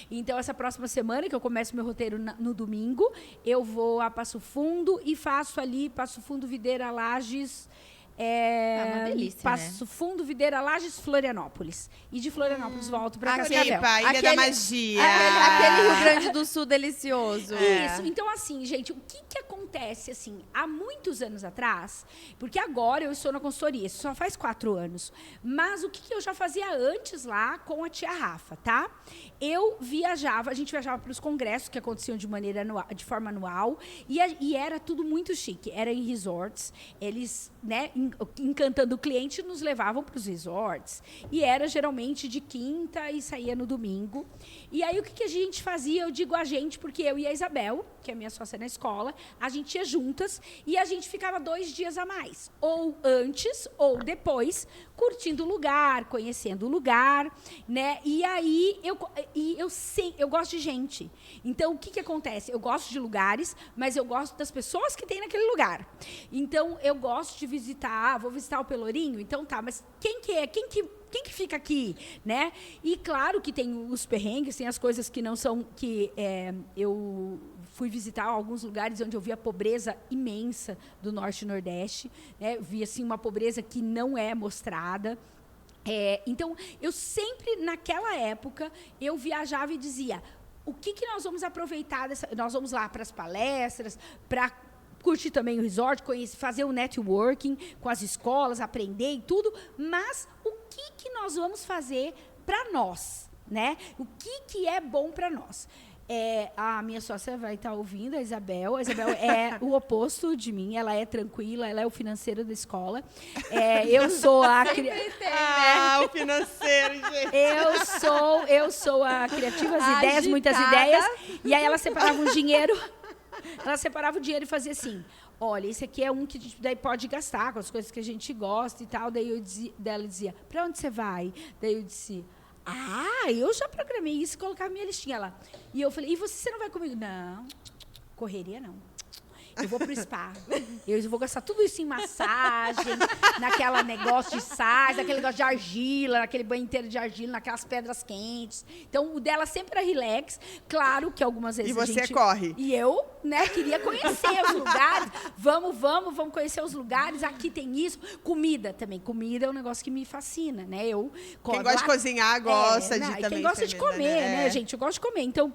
Então, essa próxima semana, que eu começo meu roteiro no domingo, eu vou a Passo Fundo e faço ali Passo Fundo, Videira, Lages... uma delícia, Passo Fundo, Videira, Lages, Florianópolis. E de Florianópolis volto para Cascavel. Ilha da Magia. Aquele Rio Grande do Sul delicioso. Isso. Então, assim, gente, o que acontece, assim, há muitos anos atrás, porque agora eu estou na consultoria, isso só faz 4 anos, mas o que eu já fazia antes lá com a tia Rafa, tá? A gente viajava para os congressos que aconteciam de forma anual, e era tudo muito chique. Era em resorts, eles, né, encantando o cliente, nos levavam para os resorts. E era geralmente de quinta e saía no domingo. E aí, o que a gente fazia? Eu digo a gente, porque eu e a Isabel, que é minha sócia na escola, a gente ia juntas e a gente ficava 2 dias a mais. Ou antes, ou depois, curtindo o lugar, conhecendo o lugar, né? E aí, eu gosto de gente. Então, o que acontece? Eu gosto de lugares, mas eu gosto das pessoas que tem naquele lugar. Então, eu gosto de visitar, vou visitar o Pelourinho, então tá, mas quem que fica aqui, né? E claro que tem os perrengues, tem as coisas que não são, eu fui visitar alguns lugares onde eu vi a pobreza imensa do Norte e Nordeste, né? Vi, assim, uma pobreza que não é mostrada. Então, eu sempre, naquela época, eu viajava e dizia, o que nós vamos aproveitar nós vamos lá para as palestras, para curtir também o resort, fazer o networking com as escolas, aprender e tudo, mas o que nós vamos fazer para nós, né? O que é bom para nós? A minha sócia vai estar ouvindo, a Isabel. A Isabel é o oposto de mim, ela é tranquila, ela é o financeiro da escola. Eu sou a... o financeiro, gente. Eu sou a criativa, as ideias, muitas ideias. E aí ela separava o dinheiro... Ela separava o dinheiro e fazia assim, olha, esse aqui é um que a gente daí pode gastar com as coisas que a gente gosta e tal. Daí ela dizia, para onde você vai? Daí eu disse, eu já programei isso e colocava minha listinha lá. E eu falei, e você não vai comigo? Não, correria não. Eu vou pro spa. Eu vou gastar tudo isso em massagem, naquela negócio de sais, naquele negócio de argila, naquele banho inteiro de argila, naquelas pedras quentes. Então, o dela sempre era relax. Claro que algumas vezes e você corre. E eu, né, queria conhecer os lugares. Vamos conhecer os lugares. Aqui tem isso. Comida também. Comida é um negócio que me fascina, né? Quem gosta de cozinhar, gosta de também. Quem gosta de comer, né, gente? Eu gosto de comer. Então,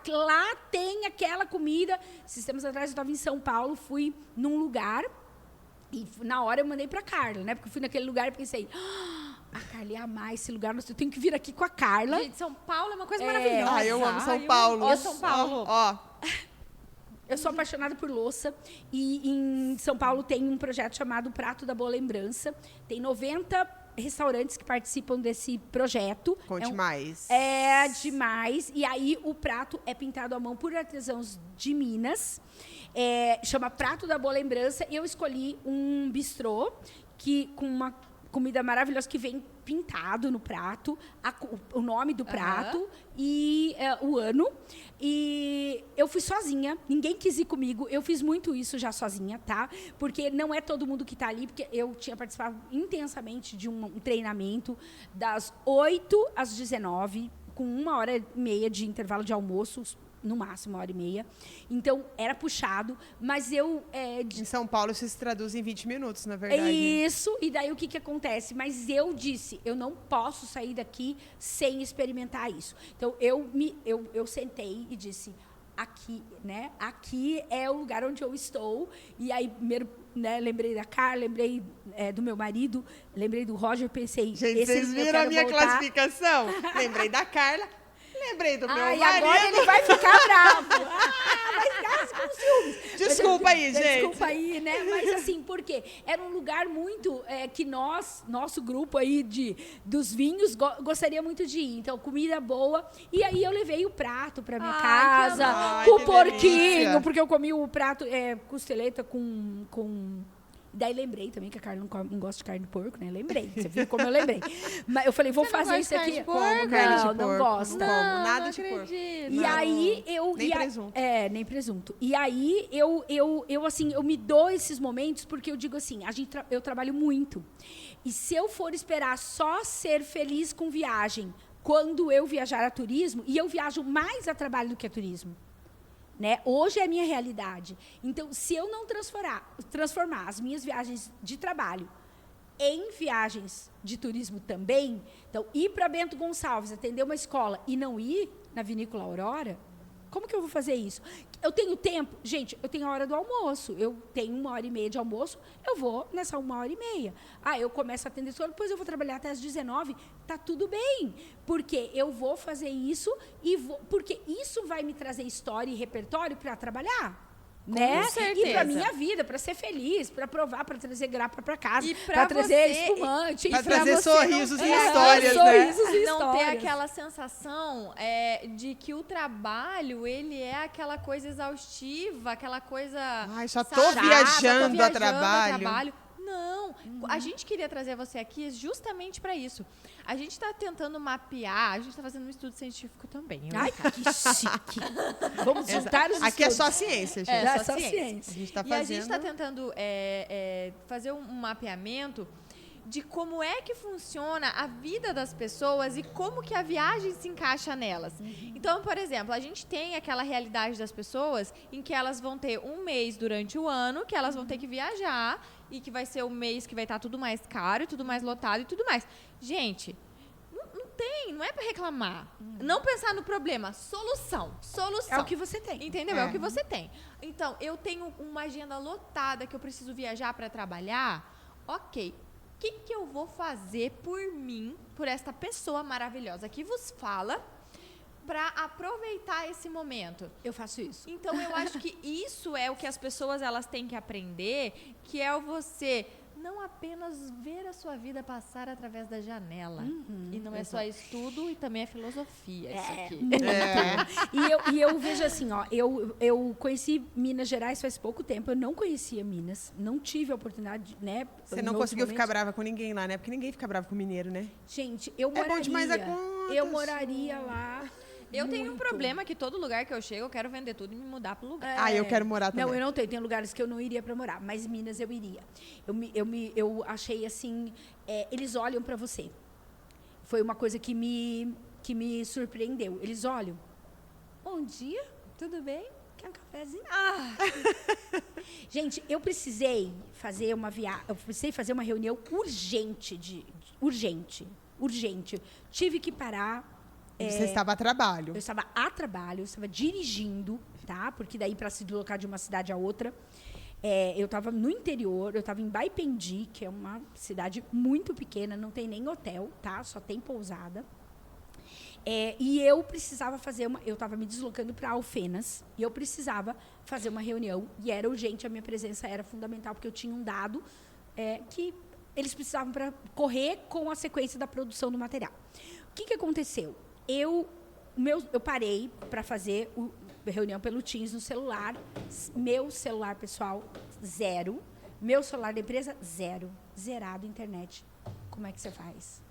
lá tem aquela comida. Esses tempos atrás, eu estava em São Paulo, fui num lugar e na hora eu mandei pra Carla, né? Porque eu fui naquele lugar e pensei, a Carla ia amar esse lugar, eu tenho que vir aqui com a Carla. Gente, São Paulo é uma coisa maravilhosa. Eu amo São Paulo. Ó, São Paulo. Eu sou apaixonada por louça e em São Paulo tem um projeto chamado Prato da Boa Lembrança. Tem 90 restaurantes que participam desse projeto. Conte mais. É demais. E aí o prato é pintado à mão por artesãos de Minas. Chama Prato da Boa Lembrança. E eu escolhi um bistrô com uma comida maravilhosa que vem pintado no prato, o nome do prato e o ano. E eu fui sozinha, ninguém quis ir comigo. Eu fiz muito isso já sozinha, tá? Porque não é todo mundo que está ali, porque eu tinha participado intensamente de um treinamento das 8 às 19, com 1h30 de intervalo de almoço, no máximo 1h30. Então, era puxado, mas eu... Em São Paulo, isso se traduz em 20 minutos, na verdade. Isso, e daí o que acontece? Mas eu disse, eu não posso sair daqui sem experimentar isso. Então, eu sentei e disse, aqui, né? Aqui é o lugar onde eu estou. E aí, primeiro, né, lembrei da Carla, lembrei do meu marido, lembrei do Roger, pensei... Gente, vocês viram a minha classificação? Lembrei da Carla... Lembrei do meu E marido. agora ele vai ficar bravo. Vai ficar com ciúmes. Desculpa aí, gente. Desculpa aí, né? Mas assim, por quê? Era um lugar muito que nosso grupo aí dos vinhos, gostaria muito de ir. Então, comida boa. E aí eu levei o prato pra minha casa, com o porquinho, porque eu comi o prato, costeleta com... Daí lembrei também que a Carla não gosta de carne de porco, né? Lembrei. Você viu como eu lembrei. Mas eu falei, vou fazer isso aqui. Como carne de porco? Não gosta. Não, nada de porco. E aí eu... Nem presunto. Nem presunto. E aí eu assim, eu me dou esses momentos porque eu digo assim, eu trabalho muito. E se eu for esperar só ser feliz com viagem, quando eu viajar a turismo, e eu viajo mais a trabalho do que a turismo. Né? Hoje é a minha realidade. Então, se eu não transformar as minhas viagens de trabalho em viagens de turismo também, então, ir para Bento Gonçalves, atender uma escola e não ir na Vinícola Aurora, como que eu vou fazer isso? Eu tenho tempo? Gente, eu tenho a hora do almoço. Eu tenho 1h30 de almoço, eu vou nessa 1h30. Eu começo a atender escola, depois eu vou trabalhar até às 19h. Tá tudo bem, porque eu vou fazer isso porque isso vai me trazer história e repertório para trabalhar. Né? Com certeza. E para minha vida, para ser feliz, para provar, para trazer grapa para casa, E para trazer espumante, para pra trazer você sorrisos não, e histórias, né? Sorrisos e não ter histórias. aquela sensação de que o trabalho, ele é aquela coisa exaustiva, aquela coisa... Só tô viajando a trabalho. Não, a gente queria trazer você aqui justamente para isso. A gente está tentando mapear, a gente está fazendo um estudo científico também. Ai, que chique. Vamos juntar os estudos. Aqui é só ciência, gente. É só ciência. A gente tá E fazendo... a gente está tentando fazer um mapeamento de como é que funciona a vida das pessoas e como que a viagem se encaixa nelas. Então, por exemplo, a gente tem aquela realidade das pessoas em que elas vão ter um mês durante o ano, que elas vão ter que viajar e que vai ser o mês que vai estar tudo mais caro, tudo mais lotado e tudo mais. Gente, não é para reclamar. Não pensar no problema. Solução. É o que você tem. Entendeu? É o que você tem. Então, eu tenho uma agenda lotada que eu preciso viajar para trabalhar. Ok. O que eu vou fazer por mim, por esta pessoa maravilhosa que vos fala, para aproveitar esse momento? Eu faço isso. Então, eu acho que isso é o que as pessoas elas têm que aprender, que é você não apenas ver a sua vida passar através da janela. E não é só estudo, e também é filosofia isso aqui. E eu vejo assim, eu conheci Minas Gerais faz pouco tempo, eu não conhecia Minas, não tive a oportunidade, né? Você não conseguiu ficar brava com ninguém lá, né? Porque ninguém fica bravo com mineiro, né? Gente, eu moraria. É bom demais a conta. Eu moraria lá. Eu tenho um problema que todo lugar que eu chego, eu quero vender tudo e me mudar pro lugar. Eu quero morar também. Não, eu não tenho. Tem lugares que eu não iria para morar, mas Minas eu iria. Eu achei assim, eles olham para você. Foi uma coisa que me surpreendeu. Eles olham. Bom dia, tudo bem? Quer um cafezinho? Gente, eu precisei fazer uma reunião urgente urgente. Tive que parar. Você estava a trabalho. Eu estava a trabalho, eu estava dirigindo, tá? Porque daí, para se deslocar de uma cidade a outra, eu estava no interior, eu estava em Baipendi, que é uma cidade muito pequena, não tem nem hotel, tá? Só tem pousada. E eu precisava eu estava me deslocando para Alfenas, e eu precisava fazer uma reunião, e era urgente, a minha presença era fundamental, porque eu tinha um dado que eles precisavam para correr com a sequência da produção do material. O que aconteceu? Eu parei para fazer reunião pelo Teams no celular. Meu celular pessoal, 0. Meu celular da empresa, 0. Zerado a internet. Como é que você faz?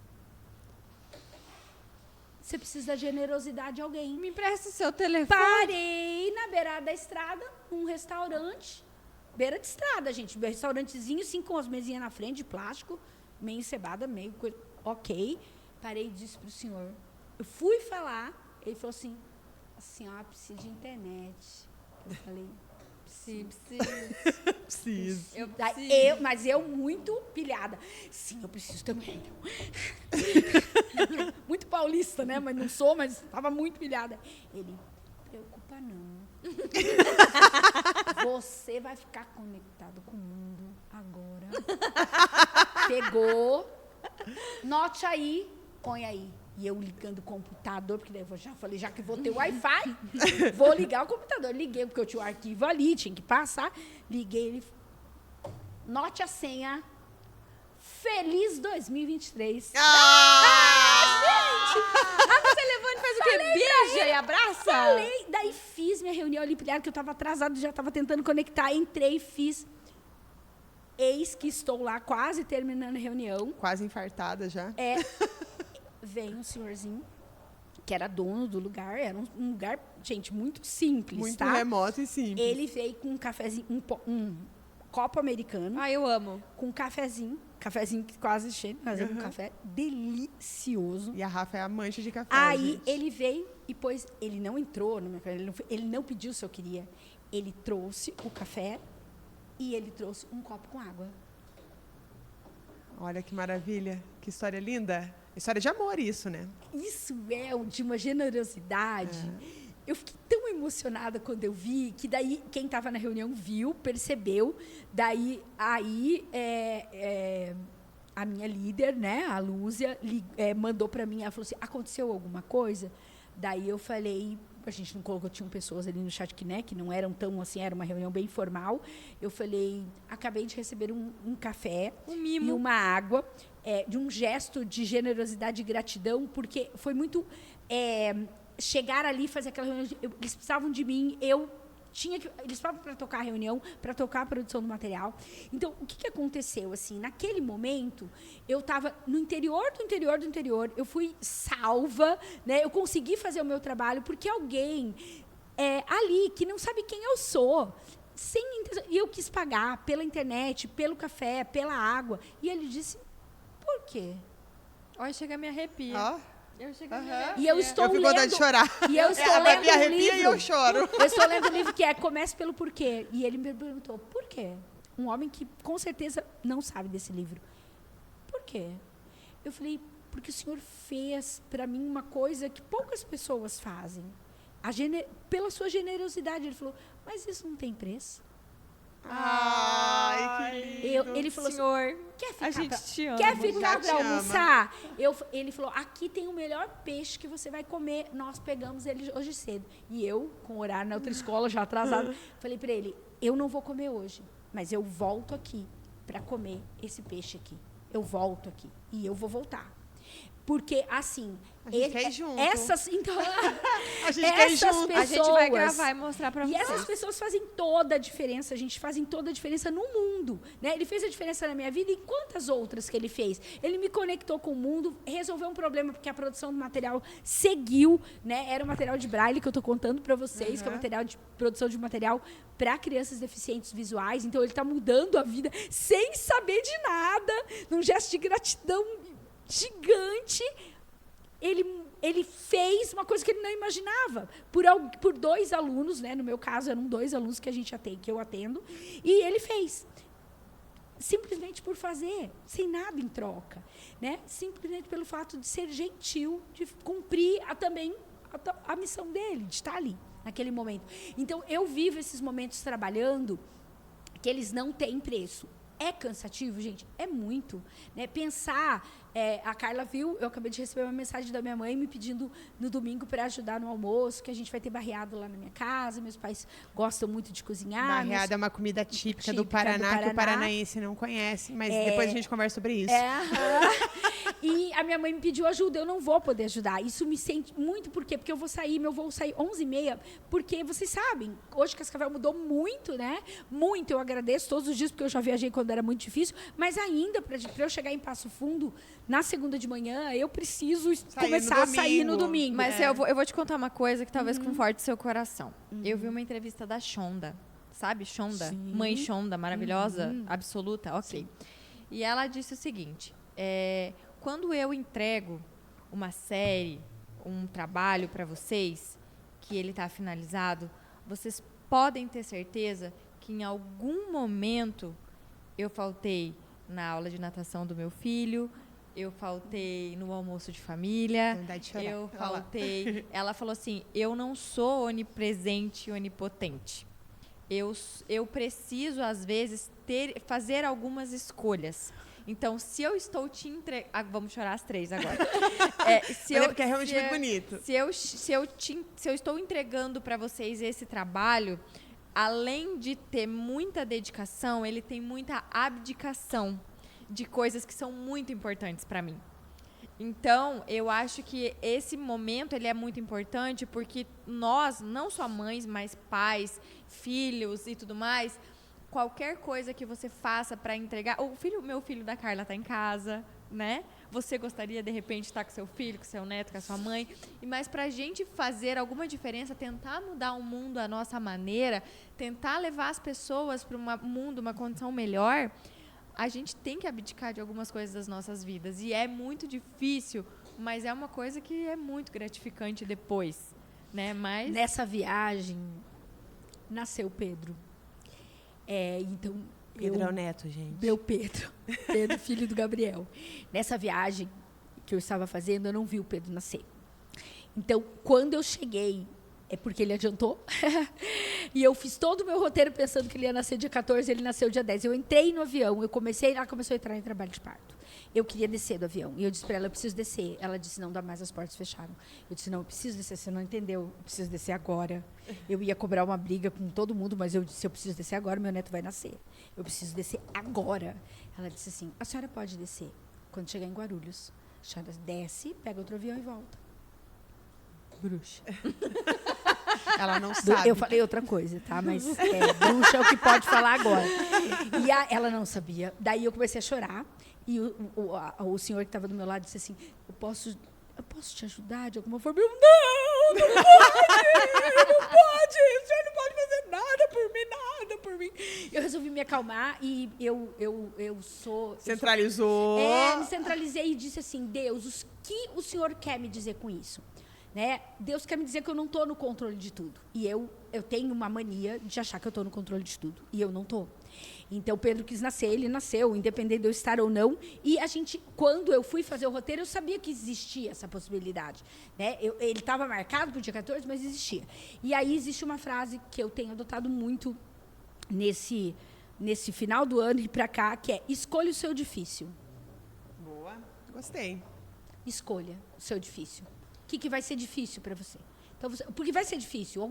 Você precisa da generosidade de alguém. Me empresta o seu telefone. Parei na beirada da estrada, num restaurante. Beira de estrada, gente. Restaurantezinho, assim, com as mesinhas na frente, de plástico, meio encebada, meio coisa. Ok. Parei e disse para o senhor. Eu fui falar, ele falou assim, a senhora precisa de internet. Eu falei, preciso. Mas eu muito pilhada. Sim, eu preciso também. Muito paulista, né? Mas não sou, mas estava muito pilhada. Ele, preocupa não. Você vai ficar conectado com o mundo agora. Pegou. Note aí, põe aí. E eu ligando o computador, porque daí eu já falei, já que vou ter Wi-Fi, vou ligar o computador. Liguei, porque eu tinha o arquivo ali, tinha que passar. Liguei, ele... Note a senha. Feliz 2023. Gente! Você levou e fez o quê? Beija e abraça? Falei, daí fiz minha reunião ali, que eu estava atrasado, já estava tentando conectar. Entrei, fiz. Eis que estou lá, quase terminando a reunião. Quase infartada já. Vem um senhorzinho, que era dono do lugar, era um lugar, gente, muito simples, Muito tá? remoto e simples. Ele veio com um cafezinho, um copo americano, Eu amo. com um cafezinho que quase cheio, mas é um café delicioso. E a Rafa é a mancha de café, Aí gente. ele veio e pôs, ele não entrou no meu café, ele não pediu se eu queria. Ele trouxe o café e ele trouxe um copo com água. Olha que maravilha, que história linda. História de amor isso, né? Isso é de uma generosidade. Eu fiquei tão emocionada quando eu vi, que daí quem estava na reunião viu, percebeu. Daí, a minha líder, né, a Lúcia, mandou para mim, ela falou assim, aconteceu alguma coisa? Daí eu falei, a gente não colocou, tinham pessoas ali no chat que não eram tão assim, era uma reunião bem formal. Eu falei, acabei de receber um café e uma água, de um gesto de generosidade e gratidão, porque foi muito chegar ali e fazer aquela reunião. Eles precisavam de mim, eles precisavam para tocar a reunião, para tocar a produção do material. Então, o que aconteceu? Assim, naquele momento, eu estava no interior do interior do interior, eu fui salva, né? Eu consegui fazer o meu trabalho, porque alguém ali, que não sabe quem eu sou, e eu quis pagar pela internet, pelo café, pela água. E ele disse, por quê? Olha, chega a me arrepia. Ó. Eu chego a me arrepia. E eu estou Eu fico com vontade de chorar. E eu estou A lendo Babi um arrepia livro. e eu choro. Eu estou lendo um livro que Comece pelo Porquê. E ele me perguntou, por quê? Um homem que com certeza não sabe desse livro. Por quê? Eu falei, porque o senhor fez para mim uma coisa que poucas pessoas fazem. Pela sua generosidade. Ele falou, mas isso não tem preço. Ai, que lindo. Ele falou Senhor, assim, quer ficar a gente te ama. Quer ficar te para ama. almoçar? Ele falou, aqui tem o melhor peixe que você vai comer. Nós pegamos ele hoje cedo. E eu, com o horário na outra escola, já atrasado, falei para ele, eu não vou comer hoje, mas eu volto aqui para comer esse peixe aqui. Eu volto aqui. E eu vou voltar. Porque, assim... A gente quer ir junto. Então, A gente quer ir essas junto. A gente vai pessoas- gravar e mostrar pra E vocês. essas pessoas fazem toda a diferença, fazem toda a diferença no mundo, né? Ele fez a diferença na minha vida e quantas outras que ele fez? Ele me conectou com o mundo, resolveu um problema, porque a produção do material seguiu, né? Era o material de braille que eu estou contando para vocês, que é o material de produção de material para crianças deficientes visuais. Então, ele está mudando a vida sem saber de nada, num gesto de gratidão gigante. Ele fez uma coisa que ele não imaginava. Por 2 alunos, né? No meu caso, eram 2 alunos que eu atendo. E ele fez. Simplesmente por fazer, sem nada em troca. Né? Simplesmente pelo fato de ser gentil, de cumprir também a missão dele, de estar ali, naquele momento. Então, eu vivo esses momentos trabalhando que eles não têm preço. É cansativo, gente? É muito. Né? Pensar... a Carla viu, eu acabei de receber uma mensagem da minha mãe me pedindo no domingo para ajudar no almoço, que a gente vai ter barreado lá na minha casa. Meus pais gostam muito de cozinhar. Barreada é uma comida típica do Paraná, que o paranaense não conhece, mas depois a gente conversa sobre isso. E a minha mãe me pediu ajuda, eu não vou poder ajudar. Isso me sente muito, por quê? Porque meu voo sai 11h30, porque vocês sabem, hoje Cascavel mudou muito, né? Muito, eu agradeço todos os dias, porque eu já viajei quando era muito difícil, mas ainda, para eu chegar em Passo Fundo, na segunda de manhã, eu preciso começar a sair no domingo. Mas eu vou te contar uma coisa que talvez conforte seu coração. Eu vi uma entrevista da Shonda. Sabe Shonda? Sim. Mãe Shonda, maravilhosa, absoluta, ok. E ela disse o seguinte, quando eu entrego uma série, um trabalho para vocês, que ele está finalizado, vocês podem ter certeza que em algum momento eu faltei na aula de natação do meu filho, eu faltei no almoço de família, Vontade de chorar. eu Olha lá. faltei... Ela falou assim, eu não sou onipresente e onipotente. Eu preciso, às vezes, fazer algumas escolhas. Então, se eu estou te entregando... vamos chorar as 3 agora. Porque é realmente muito bonito. Se eu estou entregando para vocês esse trabalho, além de ter muita dedicação, ele tem muita abdicação de coisas que são muito importantes para mim. Então, eu acho que esse momento ele é muito importante porque nós, não só mães, mas pais, filhos e tudo mais, qualquer coisa que você faça para entregar... meu filho da Carla está em casa, né? Você gostaria, de repente, de estar com seu filho, com seu neto, com a sua mãe. Mas para a gente fazer alguma diferença, tentar mudar o mundo à nossa maneira, tentar levar as pessoas para um mundo, uma condição melhor... A gente tem que abdicar de algumas coisas das nossas vidas. E é muito difícil, mas é uma coisa que é muito gratificante depois. Né? Mas... Nessa viagem, nasceu Pedro. Então, Pedro é o neto, gente. Meu Pedro, filho do Gabriel. Nessa viagem que eu estava fazendo, eu não vi o Pedro nascer. Então, quando eu cheguei... É porque ele adiantou. E eu fiz todo o meu roteiro pensando que ele ia nascer dia 14, ele nasceu dia 10. Eu entrei no avião, ela começou a entrar em trabalho de parto. Eu queria descer do avião. E eu disse para ela, eu preciso descer. Ela disse, não dá mais, as portas fecharam. Eu disse, não, eu preciso descer, você não entendeu. Eu preciso descer agora. Eu ia cobrar uma briga com todo mundo, mas eu disse, eu preciso descer agora, meu neto vai nascer. Eu preciso descer agora. Ela disse assim, a senhora pode descer quando chegar em Guarulhos. A senhora desce, pega outro avião e volta. Bruxa. Ela não sabe. Eu falei outra coisa, tá? Mas bruxa é o que pode falar agora. E ela não sabia. Daí eu comecei a chorar. E o senhor que estava do meu lado disse assim, eu posso te ajudar de alguma forma? Eu, não pode. O senhor não pode fazer nada por mim. Eu resolvi me acalmar e eu sou... Centralizou. Me centralizei e disse assim, Deus, o que o senhor quer me dizer com isso? Né? Deus quer me dizer que eu não estou no controle de tudo. E eu tenho uma mania de achar que eu estou no controle de tudo. E eu não estou. Então, o Pedro quis nascer, ele nasceu, independente de eu estar ou não. E quando eu fui fazer o roteiro, eu sabia que existia essa possibilidade. Né? Ele estava marcado para o dia 14, mas existia. E aí existe uma frase que eu tenho adotado muito nesse final do ano e para cá, que é, escolha o seu difícil. Boa, gostei. Escolha o seu difícil. O que vai ser difícil para você? Então, porque vai ser difícil.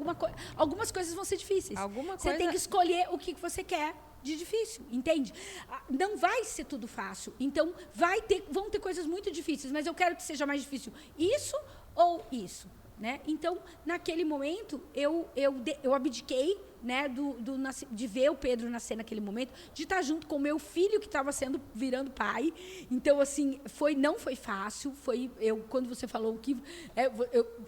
Algumas coisas vão ser difíceis. Você tem que escolher o que você quer de difícil, entende? Não vai ser tudo fácil. Então, vão ter coisas muito difíceis, mas eu quero que seja mais difícil isso ou isso. Né? Então, naquele momento, eu abdiquei, né, de ver o Pedro nascer naquele momento, de estar junto com o meu filho que estava virando pai. Então, assim, não foi fácil. Quando você falou que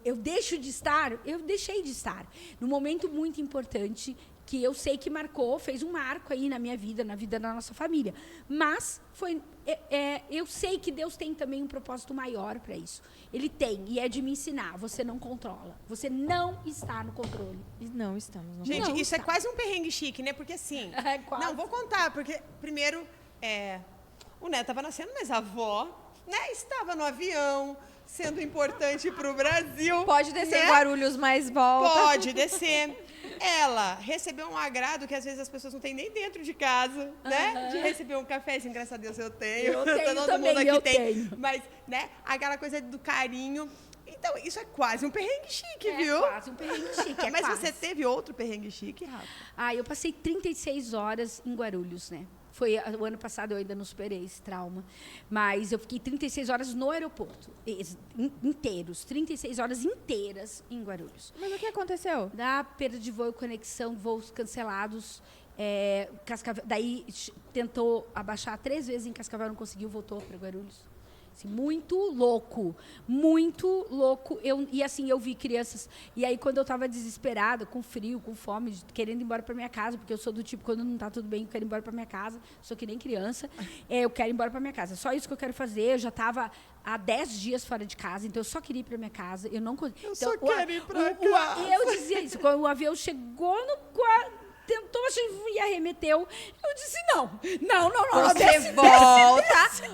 eu deixei de estar num momento muito importante que eu sei que fez um marco aí na minha vida, na vida da nossa família. Mas eu sei que Deus tem também um propósito maior para isso. Ele tem, e é de me ensinar. Você não controla. Você não está no controle. Não estamos no controle. Gente, isso está. é quase um perrengue chique, né? Porque assim... Não, vou contar, porque primeiro, o neto estava nascendo, mas a avó, né, estava no avião, sendo importante para o Brasil. Pode descer, né? Guarulhos, mas volta. Pode descer. Ela recebeu um agrado que às vezes as pessoas não têm nem dentro de casa, né? De receber um cafezinho, graças a Deus eu tenho. Eu tenho todo também, mundo aqui eu tem. tenho. Mas, né? Aquela coisa do carinho. Então, isso é quase um perrengue chique, viu? É quase um perrengue chique, Mas quase. você teve outro perrengue chique, Rafa? Eu passei 36 horas em Guarulhos, né? O ano passado, eu ainda não superei esse trauma. Mas eu fiquei 36 horas no aeroporto. Inteiros. 36 horas inteiras em Guarulhos. Mas o que aconteceu? Da perda de voo e conexão, voos cancelados. Cascavel, daí tentou abaixar 3 vezes em Cascavel, não conseguiu, voltou para Guarulhos. Assim, muito louco. Eu vi crianças. E aí, quando eu estava desesperada, com frio, com fome, querendo ir embora para minha casa, porque eu sou do tipo, quando não está tudo bem, eu quero ir embora para minha casa. Sou que nem criança. Eu quero ir embora para minha casa. Só isso que eu quero fazer. Eu já estava há 10 dias fora de casa, então eu só queria ir para minha casa. Eu não conseguia. Eu só quero ir para casa. Eu dizia isso. Quando o avião chegou no quarto, tentou, e arremeteu. Eu disse, não. Você volta,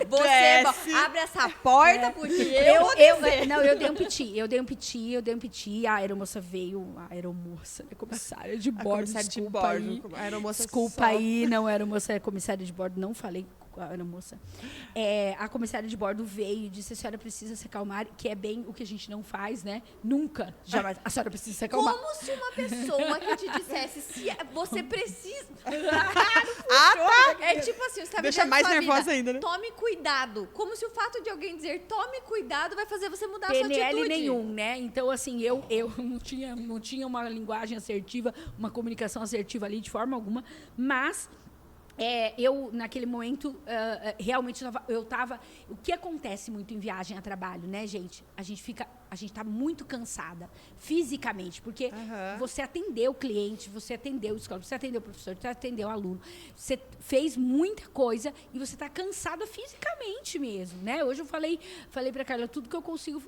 você abre essa porta, porque eu dei um piti, a aeromoça veio, a comissária de bordo, desculpa aí, não era moça, é comissária de bordo, não falei com a aeromoça. A comissária de bordo veio e disse: a senhora precisa se acalmar, que é bem o que a gente não faz, né? Nunca, jamais. A senhora precisa se acalmar. Como se uma pessoa que te dissesse se você precisa. É tipo assim, você tá Deixa vivendo mais sua nervosa vida. ainda, né? Tome cuidado. Como se o fato de alguém dizer tome cuidado vai fazer você mudar a sua PNL atitude. nenhum, né? Então, assim, eu não tinha uma linguagem assertiva, uma comunicação assertiva ali de forma alguma, mas eu, naquele momento, realmente eu estava... O que acontece muito em viagem a trabalho, né, gente? A gente está muito cansada fisicamente, porque você atendeu o cliente, você atendeu a escola, você atendeu o professor, você atendeu o aluno, você fez muita coisa e você está cansada fisicamente mesmo, né? Hoje eu falei para Carla tudo que eu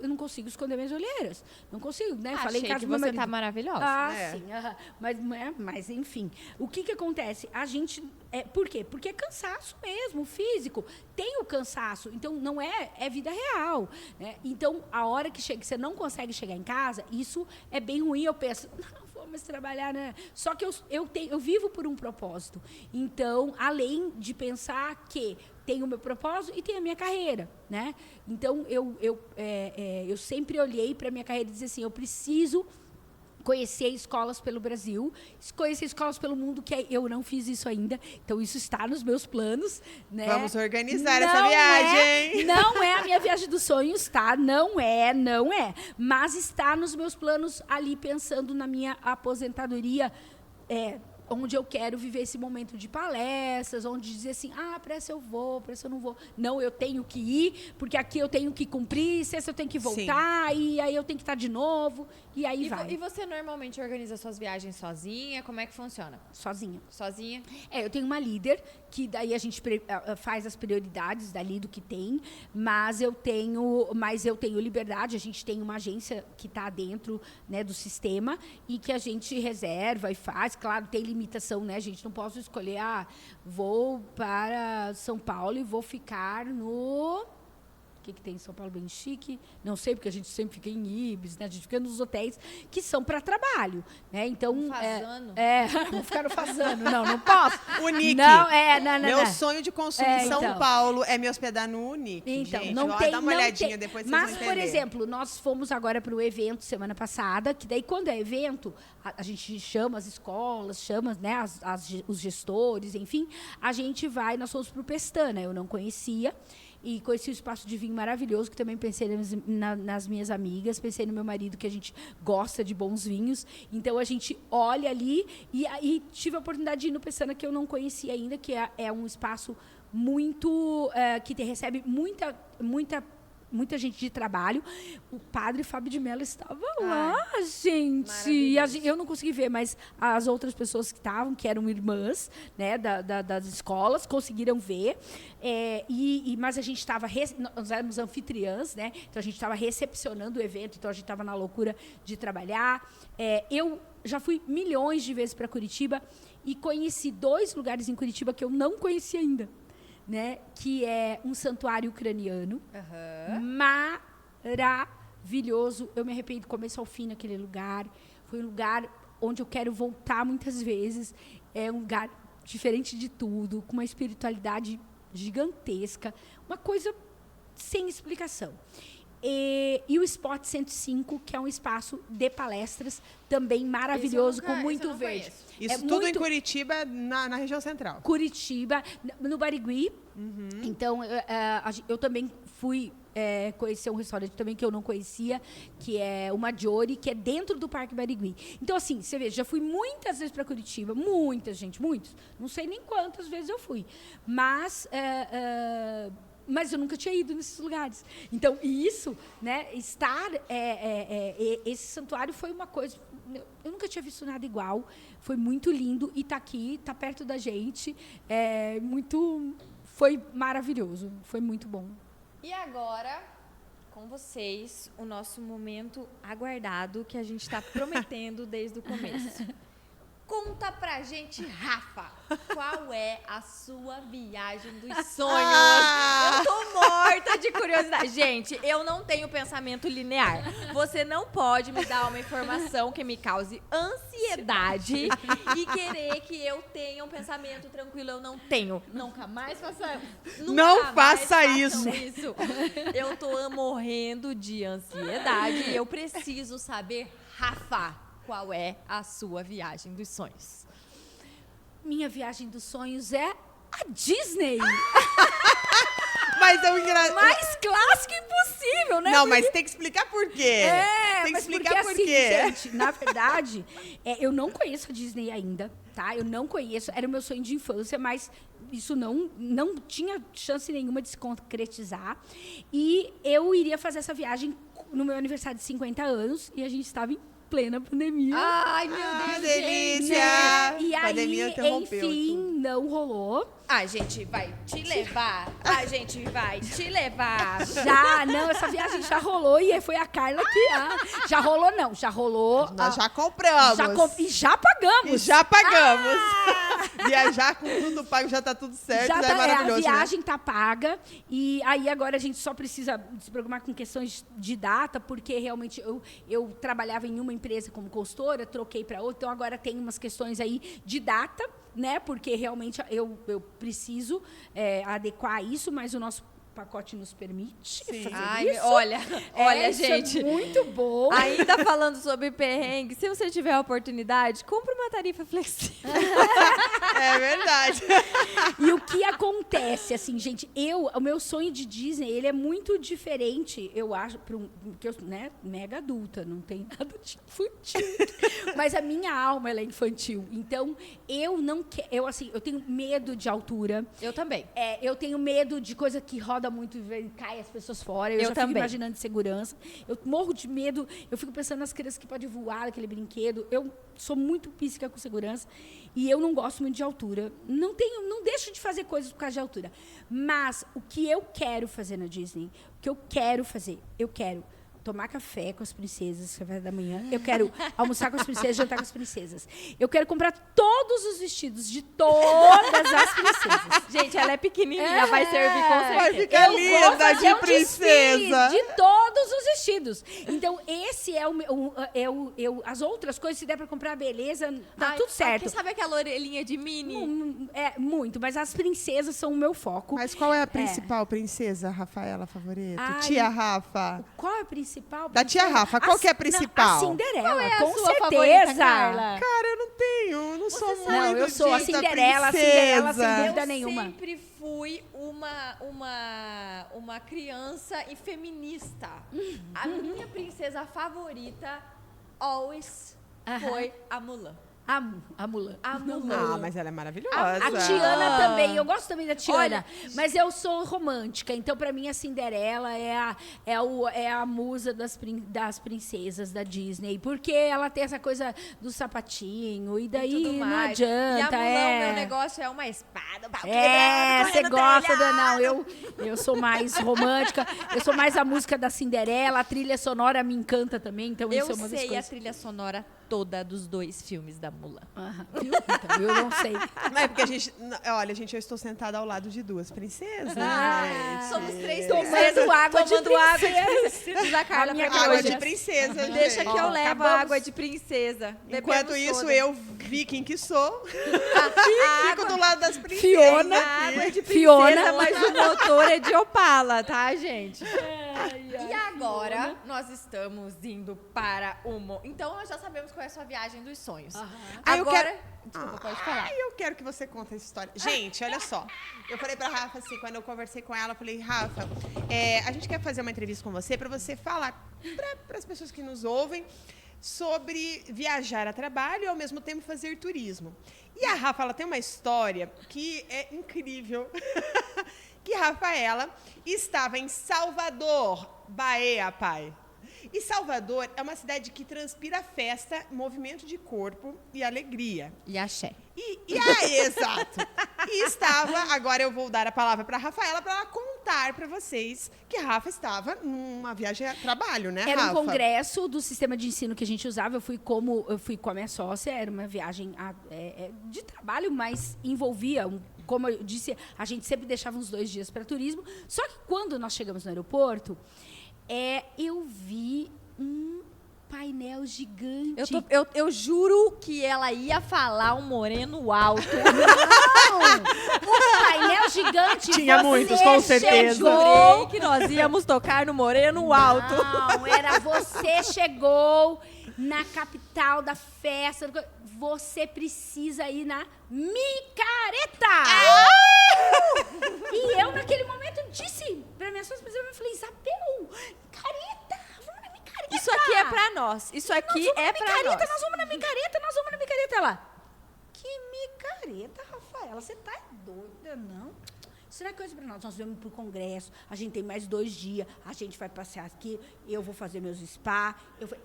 não consigo esconder minhas olheiras, não consigo, né? Falei em casa que você tá maravilhosa. Sim, mas enfim, o que acontece? A gente por quê? Porque é cansaço mesmo, físico. Tem o cansaço, então não é vida real, né? Então, a hora que você não consegue chegar em casa, isso é bem ruim. Eu penso, não vou mais trabalhar, né? Só que eu vivo por um propósito. Então, além de pensar que tem o meu propósito e tem a minha carreira, né? Então, eu sempre olhei para a minha carreira e disse assim, eu preciso conhecer escolas pelo Brasil, conhecer escolas pelo mundo, que eu não fiz isso ainda. Então, isso está nos meus planos, né? Vamos organizar essa viagem. Não é a minha viagem dos sonhos, tá? Não é. Mas está nos meus planos ali, pensando na minha aposentadoria, onde eu quero viver esse momento de palestras, onde dizer assim, para essa eu vou, para essa eu não vou. Não, eu tenho que ir, porque aqui eu tenho que cumprir, se essa eu tenho que voltar, e aí eu tenho que estar de novo, e aí vai. E você normalmente organiza suas viagens sozinha? Como é que funciona? Sozinha. Sozinha? Eu tenho uma líder, que daí a gente faz as prioridades dali do que tem, mas eu tenho liberdade, a gente tem uma agência que está dentro, né, do sistema, e que a gente reserva e faz, claro, tem limitação, né, gente? Não posso escolher, vou para São Paulo e vou ficar no... O que tem em São Paulo bem chique? Não sei, porque a gente sempre fica em Ibis, né? A gente fica nos hotéis que são para trabalho, né? Então... Fazano? Não ficar no Fazano, não posso. Unique. Não. Meu sonho de consumo em São Paulo é me hospedar no Unique, então, gente. Não tem, dá uma olhadinha, depois vocês vão entender. Mas, por exemplo, nós fomos agora para o evento semana passada, que daí, quando é evento, a gente chama as escolas, chama, né, os gestores, enfim, a gente vai, nós fomos para o Pestana, eu não conhecia, e conheci o Espaço de Vinho maravilhoso, que também pensei nas minhas amigas, pensei no meu marido, que a gente gosta de bons vinhos. Então, a gente olha ali e aí tive a oportunidade de ir no Pestana, que eu não conhecia ainda, que é um espaço muito... que recebe muita gente de trabalho. O padre Fábio de Mello estava lá, gente. E eu não consegui ver, mas as outras pessoas que estavam, que eram irmãs, né, das escolas, conseguiram ver. Mas a gente estava... Nós éramos anfitriãs, né? Então, a gente estava recepcionando o evento, então a gente estava na loucura de trabalhar. Eu já fui milhões de vezes para Curitiba e conheci 2 lugares em Curitiba que eu não conhecia ainda. Né, que é um santuário ucraniano, maravilhoso. Eu me arrependo do começo ao fim naquele lugar. Foi um lugar onde eu quero voltar muitas vezes. É um lugar diferente de tudo, com uma espiritualidade gigantesca, uma coisa sem explicação. E o Spot 105, que é um espaço de palestras, também maravilhoso, com muito verde. Isso tudo em Curitiba, na região central. Curitiba, no Barigui. Então, eu também fui conhecer um restaurante também que eu não conhecia, que é o Maggiore, que é dentro do Parque Barigui. Então, assim, você vê, já fui muitas vezes para Curitiba, muitas. Não sei nem quantas vezes eu fui. Mas eu nunca tinha ido nesses lugares. Então, isso, né, esse santuário foi uma coisa... Eu nunca tinha visto nada igual. Foi muito lindo. E está aqui, está perto da gente. Foi maravilhoso. Foi muito bom. E agora, com vocês, o nosso momento aguardado, que a gente está prometendo desde o começo. Conta pra gente, Rafa, qual é a sua viagem dos sonhos? Eu tô morta de curiosidade. Gente, eu não tenho pensamento linear. Você não pode me dar uma informação que me cause ansiedade e querer que eu tenha um pensamento tranquilo. Eu não tenho. Nunca mais faça isso. Não faça isso. Eu tô morrendo de ansiedade e eu preciso saber, Rafa, qual é a sua viagem dos sonhos? Minha viagem dos sonhos é a Disney. Mas é o engraçado. Mais clássico impossível, né? Não, mas tem que explicar por quê. Tem que mas explicar porque, por quê. Assim, gente, na verdade, eu não conheço a Disney ainda, tá? Eu não conheço. Era o meu sonho de infância, mas isso não tinha chance nenhuma de se concretizar. E eu iria fazer essa viagem no meu aniversário de 50 anos e a gente estava em plena pandemia. Ai, meu Deus, delícia! gente. E Pandemia aí, interrompeu enfim, tudo. não rolou. A gente vai te levar. A gente vai te levar. Essa viagem já rolou e foi a Carla que... já rolou, não. Já rolou. Nós já compramos. E já pagamos. E já pagamos. Viajar com tudo pago, já tá tudo certo, já é maravilhoso, a viagem tá paga. E aí agora a gente só precisa se preocupar com questões de data, porque realmente eu trabalhava em uma empresa como consultora, troquei para outra, então agora tem umas questões aí de data, né? Porque realmente eu preciso adequar isso, mas o nosso pacote nos permite fazer isso. Olha, gente. É muito bom. Ainda falando sobre perrengue, se você tiver a oportunidade, compre uma tarifa flexível. É verdade. E o que acontece, assim, gente, o meu sonho de Disney, ele é muito diferente, eu acho, porque eu, né, mega adulta, não tem nada de infantil. Mas a minha alma, ela é infantil. Então, eu não quero, eu tenho medo de altura. Eu também. Eu tenho medo de coisa que roda muito e cai as pessoas fora. Eu já também. fico imaginando de segurança. Eu morro de medo. Eu fico pensando nas crianças que podem voar naquele brinquedo. Eu sou muito píssica com segurança. E eu não gosto muito de altura. Não deixo de fazer coisas por causa de altura. Mas o que eu quero fazer na Disney, o que eu quero fazer, eu quero tomar café com as princesas, café da manhã. Eu quero almoçar com as princesas, jantar com as princesas. Eu quero comprar todos os vestidos de todas as princesas. Gente, ela é pequenininha, vai servir com certeza. Vai ficar linda de princesa. De todos os vestidos. Então, esse é as outras coisas, se der pra comprar, beleza, tá tudo certo. Sabe aquela orelhinha de mini? Muito, mas as princesas são o meu foco. Mas qual é a principal princesa, Rafaela, favorita? Ai, Tia Rafa. Qual é a principal? Da tia Rafa, qual que é a principal? A Cinderela, Qual é a com sua certeza. favorita, Carla? Cara, eu não tenho, não sou muito Não, eu sou a dita Cinderela, princesa. sem dúvida Eu nenhuma. sempre fui uma criança e feminista. A minha princesa favorita always foi a Mulan. A Mulan. A Mulan. Ah, mas ela é maravilhosa. A Tiana também, eu gosto também da Tiana. Olha, mas eu sou romântica, então pra mim a Cinderela é a musa das princesas da Disney, porque ela tem essa coisa do sapatinho, e daí tudo não mais. E a adianta. Mulan, meu negócio é uma espada. Você gosta não, eu sou mais romântica, eu sou mais a música da Cinderela, a trilha sonora me encanta também, então Eu isso é uma das sei a coisas. trilha sonora toda dos 2 filmes da Mulan. Viu? Então, eu não sei. Não é porque a gente... Olha, gente, eu estou sentada ao lado de 2 princesas. Somos 3 Tomando princesas. água de Tomando água de princesa. princesa. Da Carla A minha pra cá Água hoje. de princesa, Deixa gente. que eu levo a acabamos. água de princesa. Enquanto Bebemos isso, toda. eu, viking que sou, A fico do lado das princesas. Fiona. A água é de princesa, Fiona. mas o motor é de Opala, tá, gente? E agora, nós estamos indo para uma... Então, nós já sabemos qual é a sua viagem dos sonhos. Ah, eu Agora... quero- Desculpa, pode falar. Ai, eu quero que você conte essa história. Gente, olha só. Eu falei pra Rafa, assim, quando eu conversei com ela, eu falei, Rafa, a gente quer fazer uma entrevista com você para você falar para as pessoas que nos ouvem sobre viajar a trabalho e, ao mesmo tempo, fazer turismo. E a Rafa, ela tem uma história que é incrível. Que Rafaela estava em Salvador, Bahia, pai. E Salvador é uma cidade que transpira festa, movimento de corpo e alegria. E axé. Exato. E estava, agora eu vou dar a palavra para a Rafaela para ela contar contar para vocês que Rafa estava numa viagem a trabalho, né, Era Rafa? um congresso do sistema de ensino que a gente usava. Eu fui com a minha sócia. Era uma viagem de trabalho, mas envolvia, como eu disse, a gente sempre deixava uns 2 dias para turismo. Só que quando nós chegamos no aeroporto, eu vi um painel gigante. Eu juro que ela ia falar um moreno alto. Não! Um painel gigante. Tinha muitos, com certeza. Jurei que nós íamos tocar no moreno alto. Não, era você chegou na capital da festa. Você precisa ir na micareta. E eu, naquele momento, disse para minha sócia, eu falei, Isabel, micareta, vamos na micareta. Isso aqui é pra nós. Isso aqui é pra nós. Nós vamos na micareta, nós vamos na micareta. Ela, que micareta, Rafaela? Você tá doida, não? Isso não é coisa pra nós. Nós vamos pro congresso, a gente tem mais 2 dias, a gente vai passear aqui, eu vou fazer meus spa,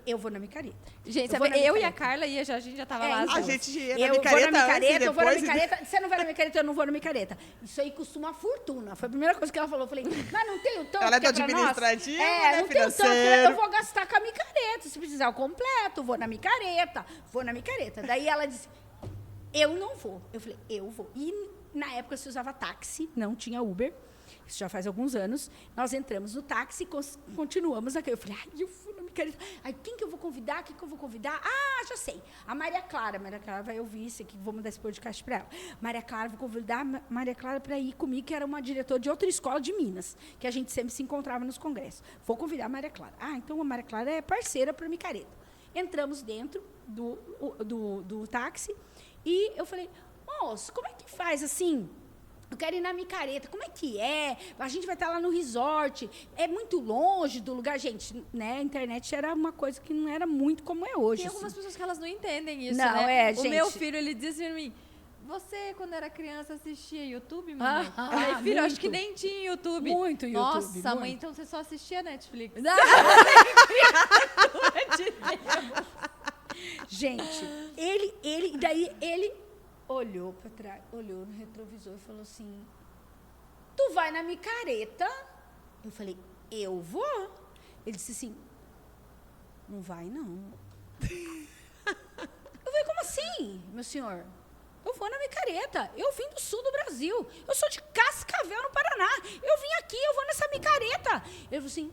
eu vou na micareta. Gente, eu e a Carla, a gente já tava lá. A gente ia na eu vou micareta na micareta, antes, eu vou na depois, micareta. Você não vai na micareta, eu não vou na micareta. Isso aí custa uma fortuna. Foi a primeira coisa que ela falou. Eu falei, mas não tem o tanto Ela é que do pra nós? administrativo, né, não tem o tanto, financeiro. eu vou gastar com a micareta. Se precisar o completo, vou na micareta. Daí ela disse, eu não vou. Eu falei, eu vou. E na época se usava táxi, não tinha Uber. Isso já faz alguns anos. Nós entramos no táxi e continuamos aqui. Eu falei, eu fui na micareta. Aí, quem que eu vou convidar? Ah, já sei. A Maria Clara vai ouvir isso aqui, vou mandar esse podcast para ela. Maria Clara, vou convidar a Maria Clara para ir comigo, que era uma diretora de outra escola de Minas, que a gente sempre se encontrava nos congressos. Vou convidar a Maria Clara. Ah, então a Maria Clara é parceira para a micareta. Entramos dentro do táxi e eu falei, moço, como é que faz assim? Eu quero ir na micareta, como é que é? A gente vai estar lá no resort, é muito longe do lugar. Gente, né, a internet era uma coisa que não era muito como é hoje. Tem algumas pessoas que elas não entendem isso, não, né? gente. O meu filho, ele diz pra mim, você, quando era criança, assistia YouTube, mamãe? Filho, muito. acho que nem tinha YouTube. Muito YouTube. Nossa, mãe, então você só assistia Netflix. Gente, ele olhou para trás, olhou no retrovisor e falou assim, tu vai na micareta? Eu falei, eu vou. Ele disse assim, não vai não. Eu falei, como assim, meu senhor? Eu vou na micareta. Eu vim do sul do Brasil. Eu sou de Cascavel, no Paraná. Eu vim aqui, eu vou nessa micareta. Ele falou assim,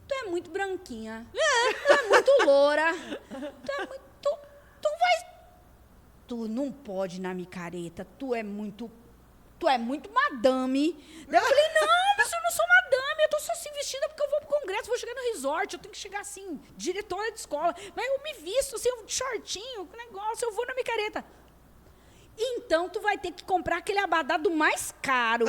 tu é muito branquinha. Tu é muito loura. Tu vai... Tu não pode ir na micareta. Tu é muito madame. Daí eu falei, não, mas eu não sou madame. Eu tô só assim vestida porque eu vou pro congresso, vou chegar no resort. Eu tenho que chegar assim, diretora de escola. Mas eu me visto assim, um shortinho, com negócio. Eu vou na micareta. Então, tu vai ter que comprar aquele abadá do mais caro.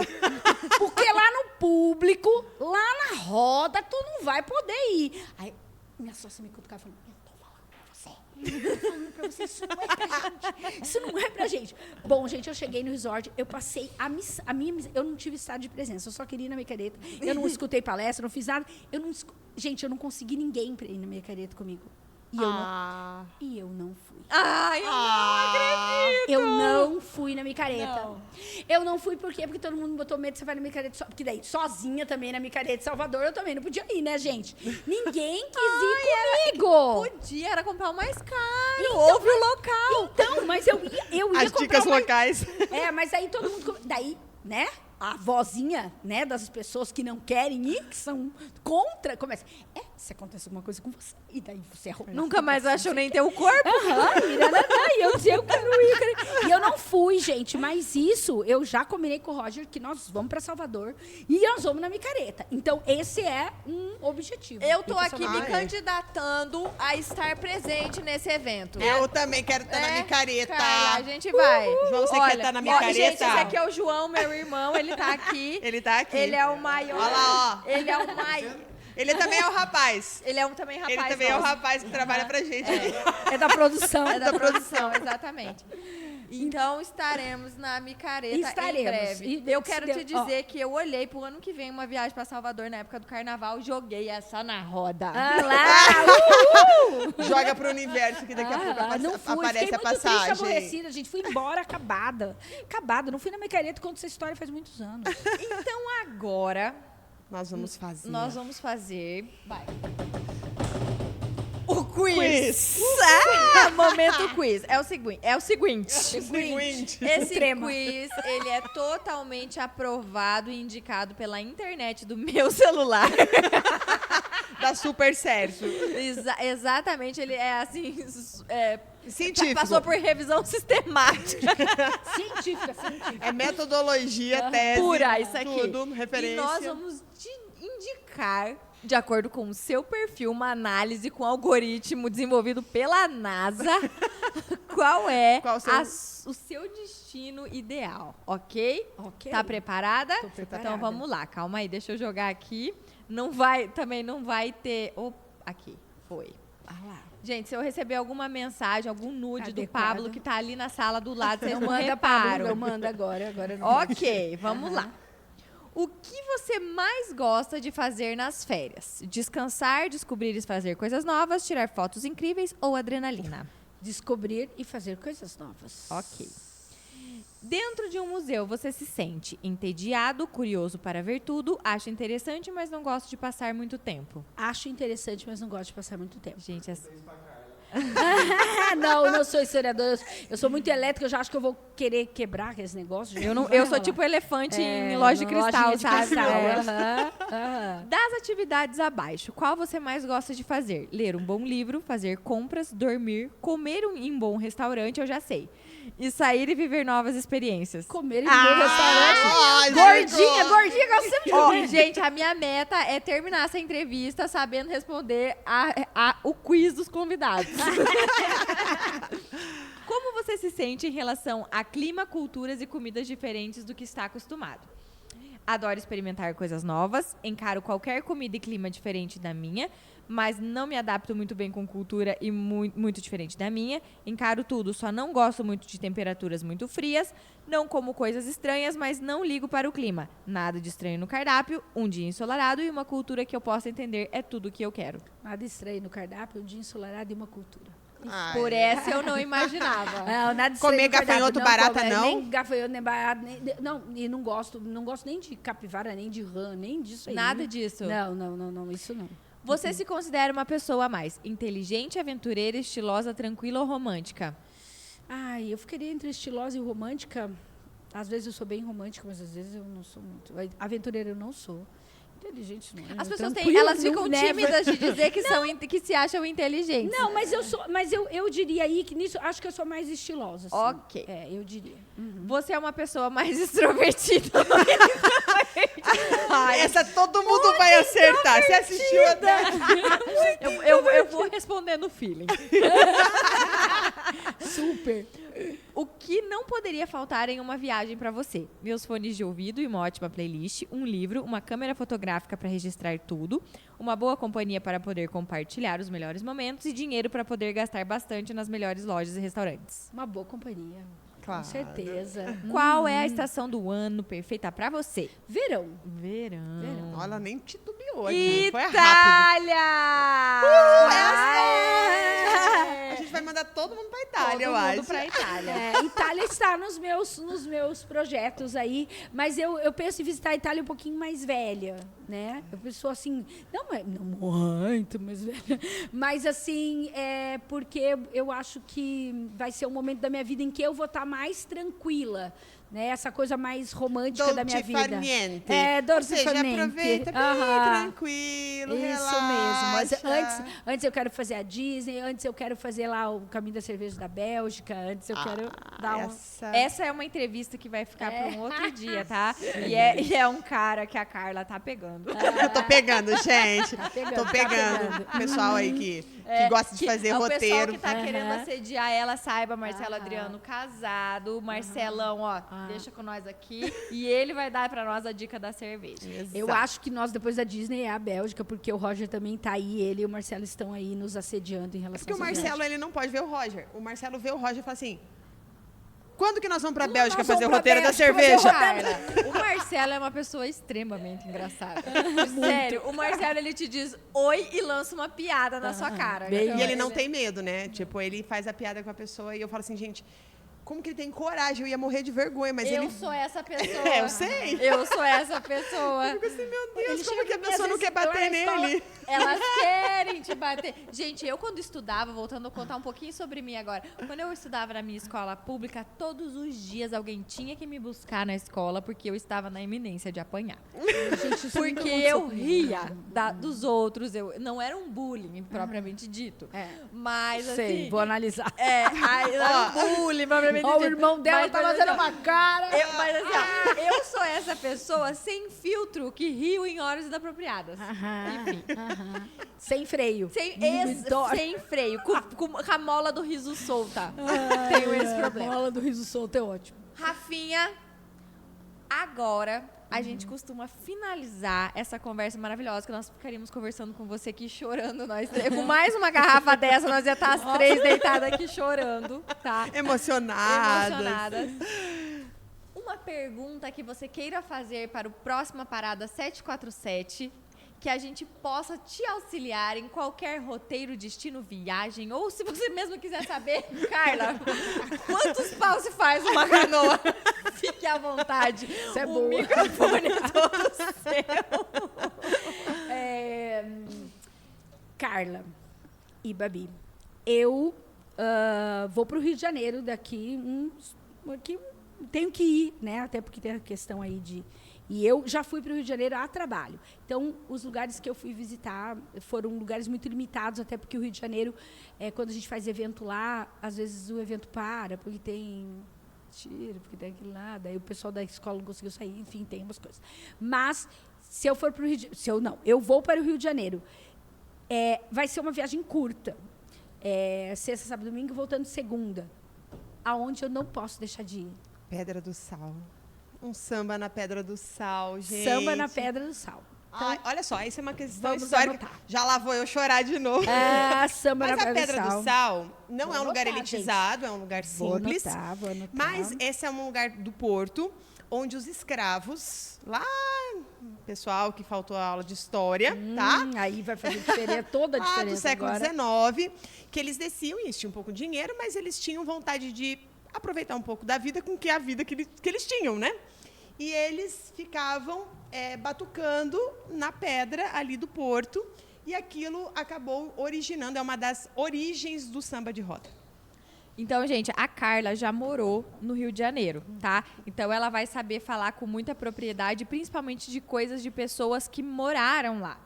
Porque lá no público, lá na roda, tu não vai poder ir. Aí, minha sócia me cutucava e falou, eu tô falando pra você. Eu tô falando pra você, isso não é pra gente. Isso não é pra gente. Bom, gente, eu cheguei no resort, eu passei a minha... Eu não tive estado de presença, eu só queria ir na micareta. Eu não escutei palestra, não fiz nada. Gente, eu não consegui ninguém pra ir na micareta comigo. E eu não fui. Ai, eu não acredito! Eu não fui na micareta. Não. Eu não fui por quê? Porque todo mundo me botou medo de você vai na micareta. Porque daí, sozinha também na micareta de Salvador, eu também não podia ir, né, gente? Ninguém quis ir comigo. Podia, era comprar o mais caro. Houve o local. Então, mas eu ia As comprar dicas uma... locais. Mas aí todo mundo... Daí, né? A vozinha, né, das pessoas que não querem ir, que são contra, começa. Se acontece alguma coisa com você, e daí você é Nunca mais achou nem ter o corpo. E eu disse, eu quero ir. E eu não fui, gente, mas isso, eu já combinei com o Roger que nós vamos para Salvador e nós vamos na micareta. Então, esse é um objetivo. Eu tô aqui me candidatando a estar presente nesse evento. Eu também quero estar na micareta. Carla, a gente vai. João, você quer estar na micareta? Gente, esse aqui é o João, meu irmão, ele tá aqui. Ele tá aqui. Ele é o maior. Olha lá, ó. Ele é o maior. Ele também é o rapaz. Ele é também rapaz. Ele também é o rapaz que trabalha pra gente. É da produção. É da produção, exatamente. Então estaremos na Micareta Estaremos. em breve. E Eu se quero deu- te dizer que eu olhei pro ano que vem uma viagem pra Salvador na época do carnaval, joguei essa na roda. Ah lá! Joga pro universo que daqui a pouco Não fui, aparece fiquei a muito triste, passagem. aborrecida, gente. Fui embora acabada. Acabada. Não fui na Micareta, conto essa história faz muitos anos. Então agora Nós vamos fazer. nós vamos fazer. Vai. O quiz. Quiz. Momento quiz. É o seguinte. Seguinte. Esse Trema. quiz, ele é totalmente aprovado e indicado pela internet do meu celular. Dá super certo. Exatamente, ele é assim, Científico. passou por revisão sistemática. Científica. É metodologia, tese. Pura, isso aqui. Tudo, referência. E nós vamos te indicar, de acordo com o seu perfil, uma análise com algoritmo desenvolvido pela NASA, qual é Qual o seu- o seu destino ideal, ok? Ok. Tá preparada? Tô preparada. Então vamos lá, calma aí, deixa eu jogar aqui. Também não vai ter... aqui, foi. Ah lá. Gente, se eu receber alguma mensagem, algum nude do Adequado. Pablo que tá ali na sala do lado, vocês Não não manda, reparam. Pablo, eu mando agora não. Ok, vamos lá. O que você mais gosta de fazer nas férias? Descansar, descobrir e fazer coisas novas, tirar fotos incríveis ou adrenalina? Descobrir e fazer coisas novas. Ok. Dentro de um museu, você se sente entediado, curioso para ver tudo, acha interessante, mas não gosta de passar muito tempo? Acho interessante, mas não gosto de passar muito tempo. Gente, Não, eu não sou historiadora. Eu sou muito elétrica, eu já acho que eu vou querer quebrar esse negócio. eu sou tipo elefante em loja de cristal, sabe? É. Aham. Das atividades abaixo, qual você mais gosta de fazer? Ler um bom livro, fazer compras, dormir, comer em um bom restaurante, eu já sei. E sair e viver novas experiências. Comer em um restaurante. Gordinha, que eu sempre Ó, gente, a minha meta é terminar essa entrevista sabendo responder o quiz dos convidados. Como você se sente em relação a clima, culturas e comidas diferentes do que está acostumado? Adoro experimentar coisas novas, encaro qualquer comida e clima diferente da minha, mas não me adapto muito bem com cultura e muito diferente da minha. Encaro tudo, só não gosto muito de temperaturas muito frias, não como coisas estranhas, mas não ligo para o clima. Nada de estranho no cardápio, um dia ensolarado e uma cultura que eu possa entender é tudo o que eu quero. Nada estranho no cardápio, um dia ensolarado e uma cultura. Por essa eu não imaginava. Não, nada Comer estranho no cardápio, gafanhoto barata, come- não? Nem gafanhoto, nem barata. Não, e não gosto nem de capivara, nem de rã, nem disso aí. Nada disso. Não, isso não. Você se considera uma pessoa mais inteligente, aventureira, estilosa, tranquila ou romântica? Ai, eu ficaria entre estilosa e romântica. Às vezes eu sou bem romântica, mas às vezes eu não sou muito. Aventureira eu não sou. Inteligente não. As pessoas Tranquila, elas ficam never. tímidas de dizer que se acham inteligentes. Não, mas eu diria aí que nisso acho que eu sou mais estilosa. Assim. Ok. É, eu diria. Você é uma pessoa mais extrovertida. Essa todo mundo vai acertar. Você assistiu até. eu vou responder no feeling. Super. O que não poderia faltar em uma viagem para você? Meus fones de ouvido e uma ótima playlist, um livro, uma câmera fotográfica para registrar tudo, uma boa companhia para poder compartilhar os melhores momentos e dinheiro para poder gastar bastante nas melhores lojas e restaurantes. Uma boa companhia. Claro. Com certeza. Qual é a estação do ano perfeita para você? Verão. Verão. Olha, nem titubeou aqui. Foi rápido. Itália! A gente vai mandar todo mundo pra Itália, eu Todo mundo acho. pra Itália. Itália está nos meus projetos aí, mas eu penso em visitar a Itália um pouquinho mais velha, né? Eu penso assim, não muito mais velha, mas assim, porque eu acho que vai ser um momento da minha vida em que eu vou estar mais tranquila, né? Essa coisa mais romântica da minha Dolce vida. far niente. Dolce Ou seja, far niente. aproveita bem Aham. tranquilo, Isso relaxa. mesmo. Mas antes eu quero fazer a Disney, antes eu quero fazer lá o Caminho da Cerveja da Bélgica, antes eu quero dar um... Essa é uma entrevista que vai ficar para um outro dia, tá? E é um cara que a Carla tá pegando. Eu tô pegando, gente. pegando, Tô tá pegando. pegando. O pessoal aí que gosta de fazer O pessoal roteiro. que tá querendo Aham. assediar ela, saiba, Marcelo Aham. Adriano casado, Marcelão, ó, deixa com nós aqui. E ele vai dar pra nós a dica da cerveja. Eu acho que nós, depois da Disney, é a Bélgica, porque o Roger também tá aí, ele e o Marcelo estão aí nos assediando em relação Porque o a essa Marcelo, ele não pode ver o Roger. O Marcelo vê o Roger e fala assim... quando que nós vamos pra Bélgica nós fazer o vamos pra roteiro da Bélgica fazer o cerveja? Carla, o Marcelo é uma pessoa extremamente engraçada. Sério, o Marcelo, ele te diz oi e lança uma piada na sua cara. bem- Então, E ele não tem medo, né? Tipo, ele faz a piada com a pessoa e eu falo assim, gente, como que ele tem coragem? Eu ia morrer de vergonha, mas Eu ele... sou essa pessoa. É, eu sei. Eu sou essa pessoa. Eu fico assim, meu Deus, Ele como chega que a pra mim, pessoa às não quer vezes, bater na escola, nele? Elas querem te bater. Gente, eu quando estudava, voltando a contar um pouquinho sobre mim agora, quando eu estudava na minha escola pública, todos os dias alguém tinha que me buscar na escola porque eu estava na iminência de apanhar. Gente, isso nunca Porque aconteceu eu comigo. ria dos outros, eu não era um bullying propriamente dito. É. Mas Sei, assim, vou analisar. aí era um bullying propriamente Ó, o dito. irmão dela Mas, tá mas, fazendo assim, ó, uma cara. Mas assim, ó, eu sou essa pessoa sem filtro que rio em horas inapropriadas. Aham, aham. Sem freio. Sem freio, com a mola do riso solta. Tenho esse A problema. bola do riso solto é ótimo. Rafinha, agora a gente costuma finalizar essa conversa maravilhosa que nós ficaríamos conversando com você aqui chorando, nós três. Com mais uma garrafa dessa, nós ia estar as três deitadas aqui chorando, tá? Emocionadas. Uma pergunta que você queira fazer para o próxima Parada 747, que a gente possa te auxiliar em qualquer roteiro, destino, viagem, ou se você mesmo quiser saber, Carla, quantos paus se faz uma canoa? Fique à vontade. Isso é o boa. microfone é todo seu. Carla e Babi, eu vou para o Rio de Janeiro daqui tenho que ir, né? Até porque tem a questão aí de... E eu já fui para o Rio de Janeiro a trabalho. Então, os lugares que eu fui visitar foram lugares muito limitados, até porque o Rio de Janeiro, quando a gente faz evento lá, às vezes o evento para, porque tem tiro, porque tem aquilo lá, daí o pessoal da escola não conseguiu sair, enfim, tem umas coisas. Mas, se eu for para o Rio de Janeiro... eu vou para o Rio de Janeiro. Vai ser uma viagem curta. Sexta, sábado, domingo, voltando segunda. Aonde eu não posso deixar de ir. Pedra do Sal. Um samba na Pedra do Sal, gente. Samba na Pedra do Sal. Ai, olha só, isso é uma questão Vamos histórica. anotar. Já lá vou eu chorar de novo. Samba Mas na a Pedra do Sal não Vou é um lugar anotar, elitizado, é um lugar simples. Vou anotar. Mas esse é um lugar do Porto, onde os escravos, lá, pessoal que faltou a aula de história, tá? Aí vai fazer diferença, toda a Lá diferença do século agora. XIX, que eles desciam e eles tinham um pouco de dinheiro, mas eles tinham vontade de aproveitar um pouco da vida com que a vida que eles tinham, né? E eles ficavam batucando na pedra ali do Porto, e aquilo acabou originando, é uma das origens do samba de roda. Então, gente, a Carla já morou no Rio de Janeiro, tá? Então, ela vai saber falar com muita propriedade, principalmente de coisas de pessoas que moraram lá.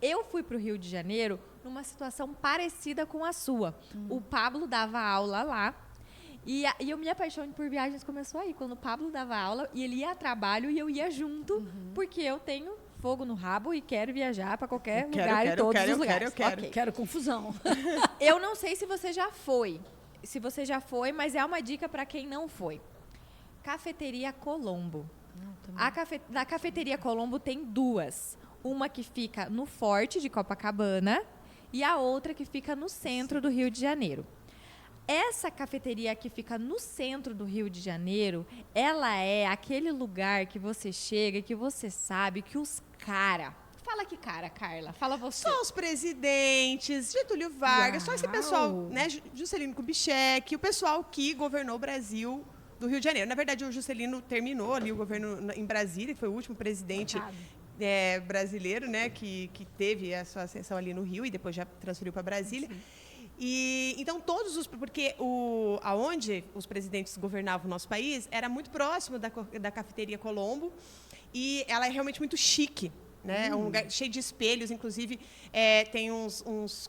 Eu fui para o Rio de Janeiro numa situação parecida com a sua. O Pablo dava aula lá. E eu me apaixonei por viagens começou aí, quando o Pablo dava aula e ele ia a trabalho e eu ia junto, porque eu tenho fogo no rabo e quero viajar para qualquer lugar e todos os lugares. Eu quero. Ok. Quero confusão. Eu não sei se você já foi. Mas é uma dica para quem não foi. Cafeteria Colombo. Na Cafeteria Colombo tem duas. Uma que fica no Forte de Copacabana e a outra que fica no centro do Rio de Janeiro. Essa cafeteria que fica no centro do Rio de Janeiro, ela é aquele lugar que você chega e que você sabe que os cara... Fala que cara, Carla. Fala você. Só os presidentes, Getúlio Vargas, só esse pessoal, né? Juscelino Kubitschek, o pessoal que governou o Brasil do Rio de Janeiro. Na verdade, o Juscelino terminou ali o governo em Brasília, que foi o último presidente brasileiro, né? Que teve a sua ascensão ali no Rio e depois já transferiu para Brasília. E então porque aonde os presidentes governavam o nosso país era muito próximo da Cafeteria Colombo e ela é realmente muito chique. Né? É um lugar cheio de espelhos, inclusive tem uns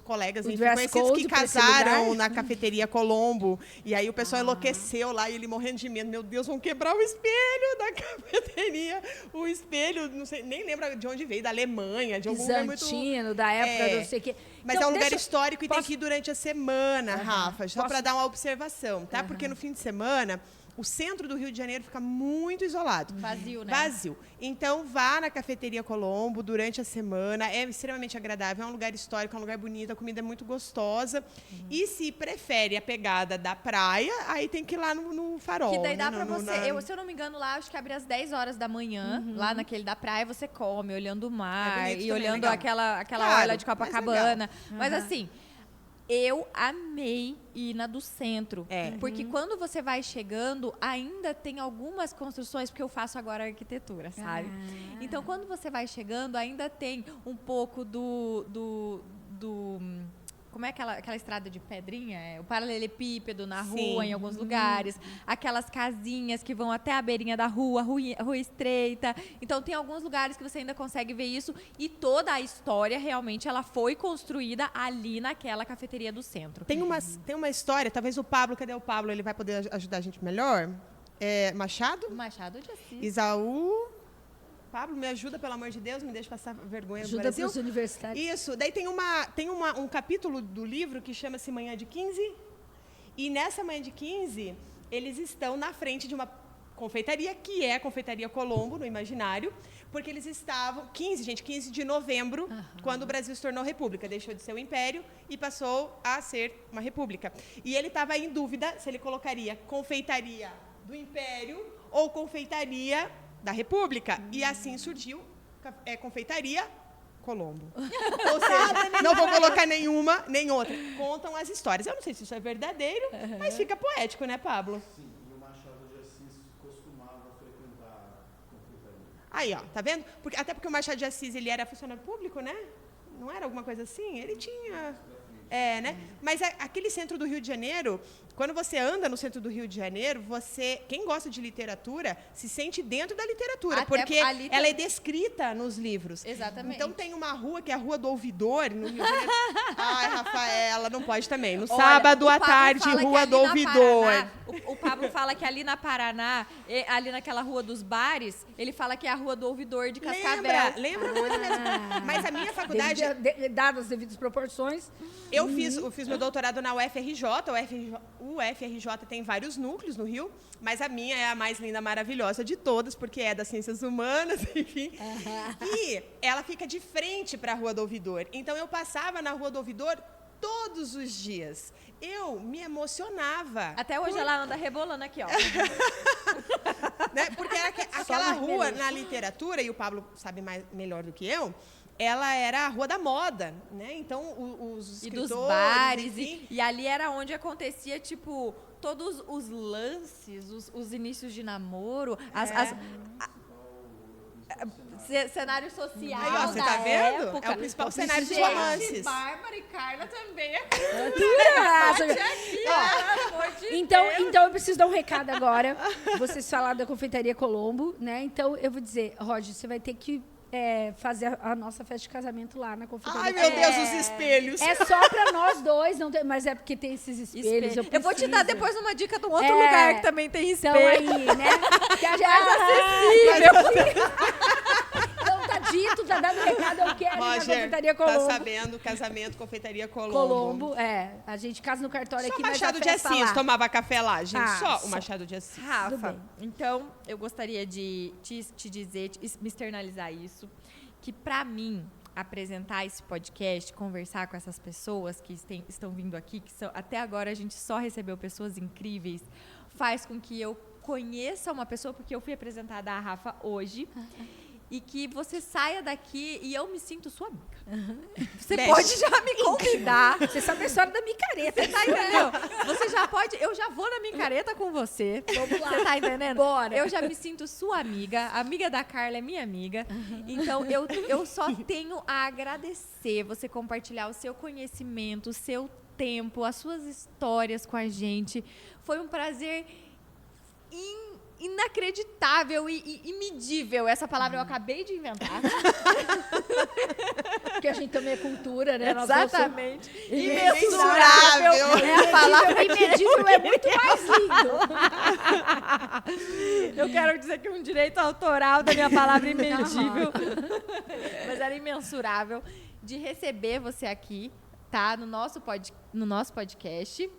colegas conhecidos que casaram na Cafeteria Colombo, e aí o pessoal enlouqueceu lá, e ele morrendo de medo, meu Deus, vão quebrar o espelho da cafeteria, o espelho, não sei, nem lembro de onde veio, da Alemanha, de algum lugar muito... Bizantino, da época, não sei o quê. Mas Então, é um lugar histórico e tem que ir durante a semana, Rafa, só Posso? para dar uma observação, tá? Porque no fim de semana... o centro do Rio de Janeiro fica muito isolado. Vazio, né? Vazio. Então, vá na Cafeteria Colombo durante a semana. É extremamente agradável, é um lugar histórico, é um lugar bonito, a comida é muito gostosa. E se prefere a pegada da praia, aí tem que ir lá no Farol. Que daí dá né? pra você. Se eu não me engano, lá, acho que abre às 10 horas da manhã. Lá naquele da praia, você come, olhando o mar bonito e também, olhando legal. aquela Claro, orla de Copacabana. mais Mas assim, eu amei ir na do centro. Porque quando você vai chegando, ainda tem algumas construções, porque eu faço agora arquitetura, sabe? Então, quando você vai chegando, ainda tem um pouco do como é aquela estrada de pedrinha? O paralelepípedo na rua, em alguns lugares. Aquelas casinhas que vão até a beirinha da rua, rua estreita. Então, tem alguns lugares que você ainda consegue ver isso. E toda a história, realmente, ela foi construída ali naquela cafeteria do centro. Tem uma história, talvez o Pablo, cadê o Pablo? Ele vai poder ajudar a gente melhor? Machado? Machado de Assis. Isaú. Pablo, me ajuda, pelo amor de Deus, me deixa passar vergonha no Ajuda Brasil. para os universitários. Isso. Daí tem um capítulo do livro que chama-se Manhã de 15. E nessa Manhã de 15, eles estão na frente de uma confeitaria, que é a Confeitaria Colombo, no imaginário, porque eles estavam... 15 de novembro, quando o Brasil se tornou república. Deixou de ser um império e passou a ser uma república. E ele estava em dúvida se ele colocaria confeitaria do império ou confeitaria da República. E assim surgiu Confeitaria Colombo. Ou seja, não vou colocar nenhuma nem outra. Contam as histórias. Eu não sei se isso é verdadeiro, mas fica poético, né, Pablo? Sim, e o Machado de Assis costumava frequentar a confeitaria. Aí, ó, tá vendo? Até porque o Machado de Assis, ele era funcionário público, né? Não era alguma coisa assim? Ele tinha... né? Mas aquele centro do Rio de Janeiro, quando você anda no centro do Rio de Janeiro, quem gosta de literatura, se sente dentro da literatura, Até porque ali ela é descrita nos livros. Exatamente. Então tem uma rua que é a Rua do Ouvidor, no Rio de Janeiro. Ai, Rafaela, não pode também. No Olha, sábado o à Pablo tarde, fala que Rua ali do na Ouvidor. Paraná, o Pablo fala que ali na Paraná, ali naquela Rua dos Bares, ele fala que é a Rua do Ouvidor de Cascavel. Lembra muito mesmo. Mas a minha faculdade... Dadas as devidas proporções. Eu fiz meu doutorado na UFRJ. O UFRJ tem vários núcleos no Rio, mas a minha é a mais linda, maravilhosa de todas, porque é das ciências humanas, enfim. E ela fica de frente para a Rua do Ouvidor. Então, eu passava na Rua do Ouvidor todos os dias. Eu me emocionava. Até hoje ela anda rebolando aqui, ó. Né? Porque aquela rua, na literatura, e o Pablo sabe melhor do que eu, ela era a Rua da Moda, né? Então, os escritores... E dos bares. Enfim, E ali era onde acontecia, tipo, todos os lances, os inícios de namoro, cenário social aí, ó, você da tá vendo? época. É o principal cenário dos Gente, romances. Bárbara e Carla também é Então eu preciso dar um recado agora. Vocês falaram da Confeitaria Colombo, né? Então eu vou dizer, Roger, você vai ter que fazer a nossa festa de casamento lá na Confeitaria. Ai, meu Deus, os espelhos. É só pra nós dois, não tem, mas é porque tem esses espelhos. Eu vou te dar depois uma dica de um outro É. lugar que também tem Então espelho. aí, né? Que a Então tá dito, tá dado recado, eu quero ir na Roger, Confeitaria tá Colombo. sabendo, casamento, Confeitaria Colombo. Colombo, a gente casa no cartório Só aqui, o mas Machado a de festa Assis lá. tomava café lá, gente. Só só. o Machado de Assis. Tudo Rafa, bem. então eu gostaria de te dizer, me externalizar isso, que pra mim, apresentar esse podcast, conversar com essas pessoas que estão vindo aqui, até agora a gente só recebeu pessoas incríveis, faz com que eu conheça uma pessoa, porque eu fui apresentada à Rafa hoje, e que você saia daqui e eu me sinto sua amiga. Você Beijo. pode já me convidar. Você sabe a história da micareta. Você tá entendendo? Você já pode... Eu já vou na micareta com você. Vamos lá. Você tá entendendo? Bora. Eu já me sinto sua amiga. A amiga da Carla é minha amiga. Então, eu só tenho a agradecer você compartilhar o seu conhecimento, o seu tempo, as suas histórias com a gente. Foi um prazer inacreditável e imedível. Essa palavra eu acabei de inventar. Porque a gente também é cultura, né? Exatamente. Imensurável. É a palavra Imedível é muito mais lindo. Eu quero dizer que um direito autoral da minha palavra imedível, mas era imensurável, de receber você aqui, tá? No nosso podcast.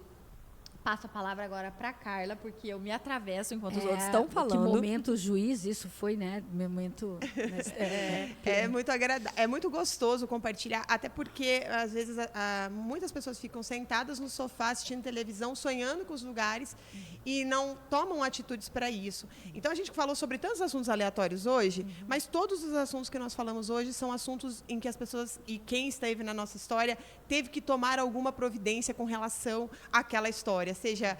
passo a palavra agora para Carla, porque eu me atravesso enquanto os outros estão falando. Que momento juiz isso foi, né? Momento... É muito agradável, é muito gostoso compartilhar, até porque, às vezes, muitas pessoas ficam sentadas no sofá assistindo televisão, sonhando com os lugares e não tomam atitudes para isso. Então, a gente falou sobre tantos assuntos aleatórios hoje, mas todos os assuntos que nós falamos hoje são assuntos em que as pessoas, e quem esteve na nossa história, teve que tomar alguma providência com relação àquela história. Seja,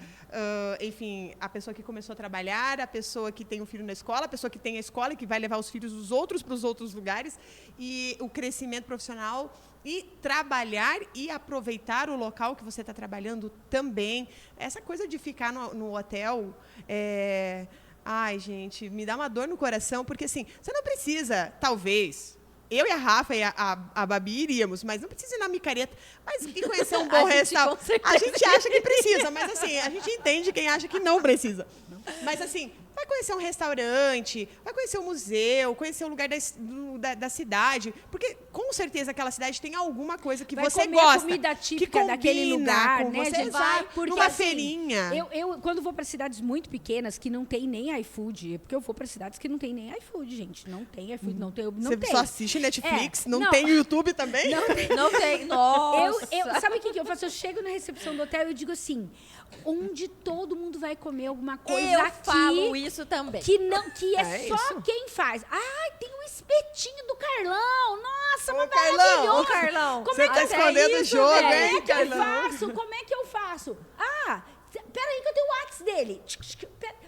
enfim, a pessoa que começou a trabalhar, a pessoa que tem um filho na escola, a pessoa que tem a escola e que vai levar os filhos dos outros para os outros lugares, e o crescimento profissional, e trabalhar e aproveitar o local que você está trabalhando também. Essa coisa de ficar no hotel... Ai, gente, me dá uma dor no coração, porque assim, você não precisa, talvez... Eu e a Rafa e a Babi iríamos, mas não precisa ir na micareta. Mas e conhecer um bom restaurante? A gente acha que precisa, mas assim, a gente entende quem acha que não precisa. Mas assim, vai conhecer um restaurante, vai conhecer um museu, conhecer um lugar da cidade. Porque, com certeza, aquela cidade tem alguma coisa que você gosta. Vai comer comida típica daquele lugar, com né? Você vai numa assim, feirinha. Eu, quando vou para cidades muito pequenas, que não tem nem iFood, porque eu vou para cidades que não tem nem iFood, gente. Não tem iFood, não tem. Você tem. só assiste Netflix? Não tem YouTube também? Não tem. Nossa. Sabe o que eu faço? Eu chego na recepção do hotel e eu digo assim, onde todo mundo vai comer alguma coisa aqui. Eu falo isso também. Que é só isso. quem faz. Ai, tem um espetinho do Carlão. Nossa, mas Carlão, Carlão. Como você é tá que escondendo o jogo, hein, Carlão? Como é que eu faço? Peraí que eu tenho o WhatsApp dele.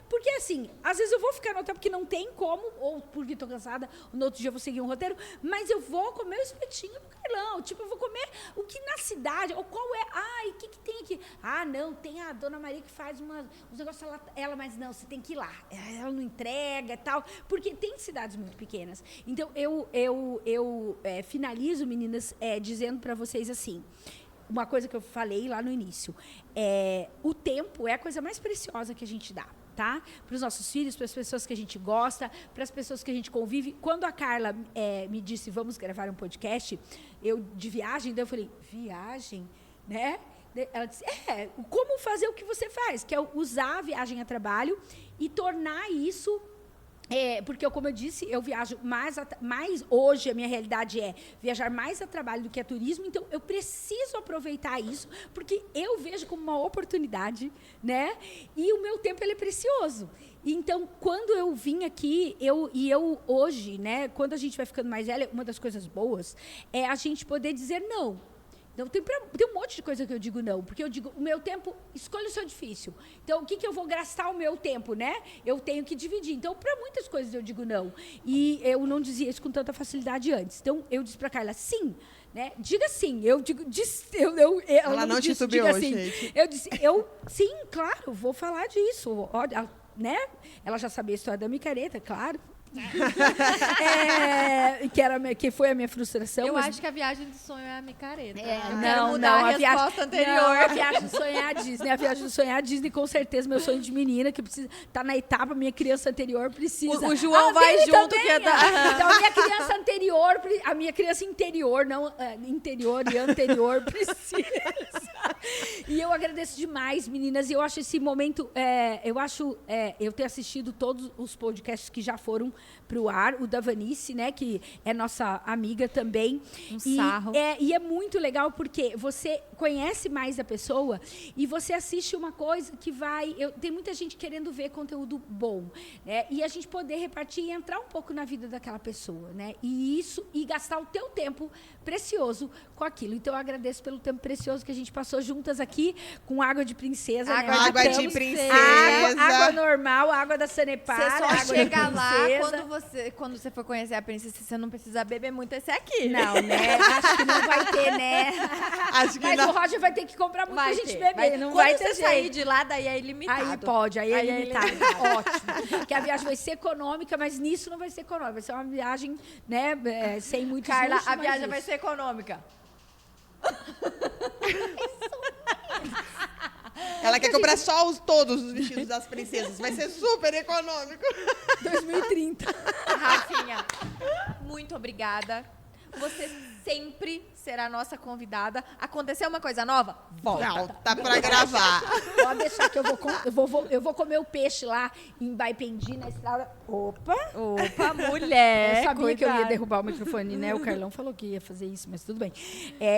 Porque assim, às vezes eu vou ficar no hotel porque não tem como, ou porque estou cansada, ou no outro dia eu vou seguir um roteiro, mas eu vou comer o espetinho do Carlão. Tipo, eu vou comer o que na cidade, ou qual é. E o que tem aqui? Não, tem a Dona Maria que faz uns negócios, ela, mas não, você tem que ir lá. Ela não entrega e tal. Porque tem cidades muito pequenas. Então, eu finalizo, meninas, dizendo para vocês assim, uma coisa que eu falei lá no início. O tempo é a coisa mais preciosa que a gente dá. Tá? Para os nossos filhos, para as pessoas que a gente gosta, para as pessoas que a gente convive. Quando a Carla me disse, vamos gravar um podcast, de viagem, daí eu falei, viagem? Né? Ela disse, como fazer o que você faz, que é usar a viagem a trabalho e tornar isso... porque, como eu disse, eu viajo mais hoje a minha realidade é viajar mais a trabalho do que a turismo, então eu preciso aproveitar isso, porque eu vejo como uma oportunidade, né? E o meu tempo ele é precioso. Então, quando eu vim aqui, eu hoje, né, quando a gente vai ficando mais velha, uma das coisas boas é a gente poder dizer não. Então, tem um monte de coisa que eu digo não, porque eu digo, o meu tempo, escolha o seu difícil. Então, o que eu vou gastar o meu tempo, né? Eu tenho que dividir. Então, para muitas coisas eu digo não. E eu não dizia isso com tanta facilidade antes. Então, eu disse para a Carla, sim, né? Diga sim. Eu digo, ela não titubeou, assim. Gente. Eu disse, sim, claro, vou falar disso. Olha, né? Ela já sabia a história da micareta, claro. Que foi a minha frustração. Eu acho que a viagem do sonho é a micareta. A resposta anterior. A viagem do sonho é a Disney. A viagem do sonho é a Disney, com certeza. Meu sonho de menina, que precisa tá na etapa, minha criança anterior precisa. O João vai junto. Também, Então, a minha criança anterior, a minha criança interior, não interior e anterior, precisa. E eu agradeço demais, meninas. E eu acho esse momento, eu ter assistido todos os podcasts que já foram para o ar, o da Vanice, né, que é nossa amiga também. Sarro. E é muito legal porque você conhece mais a pessoa e você assiste uma coisa que tem muita gente querendo ver conteúdo bom, né? E a gente poder repartir e entrar um pouco na vida daquela pessoa, né? E gastar o teu tempo precioso com aquilo. Então, eu agradeço pelo tempo precioso que a gente passou juntas aqui com água de princesa. Água de princesa. Água normal, água da Sanepar. Você só água chega lá quando você for conhecer a princesa, você não precisa beber muito esse aqui. Não, né? Acho que não vai ter, né? Mas o Roger vai ter que comprar muito pra gente beber. Não quando vai ter você sair de lá, daí é ilimitado. Aí pode, aí é limitado. Ótimo. Porque a viagem vai ser econômica, mas nisso não vai ser econômica. Vai ser uma viagem, né, sem muito Carla, luxo, a viagem vai ser econômica. Ela quer comprar todos os vestidos das princesas. Vai ser super econômico. 2030. Rafinha, muito obrigada. Você sempre será nossa convidada. Aconteceu uma coisa nova? Volta. Volta pra gravar. Pode deixar que eu vou comer o peixe lá em Baipendi, na estrada. Opa! Opa, mulher. Eu sabia que eu ia cuidado. derrubar o microfone, né? O Carlão falou que ia fazer isso, mas tudo bem.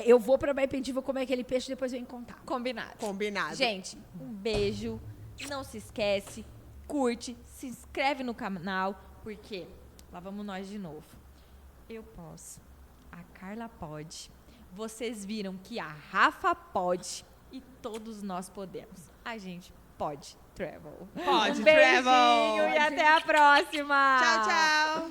Eu vou pra Baipendi, vou comer aquele peixe e depois venho contar. Combinado. Combinado. Gente, um beijo. Não se esquece. Curte. Se inscreve no canal. Porque lá vamos nós de novo. Eu posso. A Carla pode. Vocês viram que a Rafa pode. E todos nós podemos. A gente pode travel. Pode Um travel. beijinho e até a próxima. Tchau, tchau.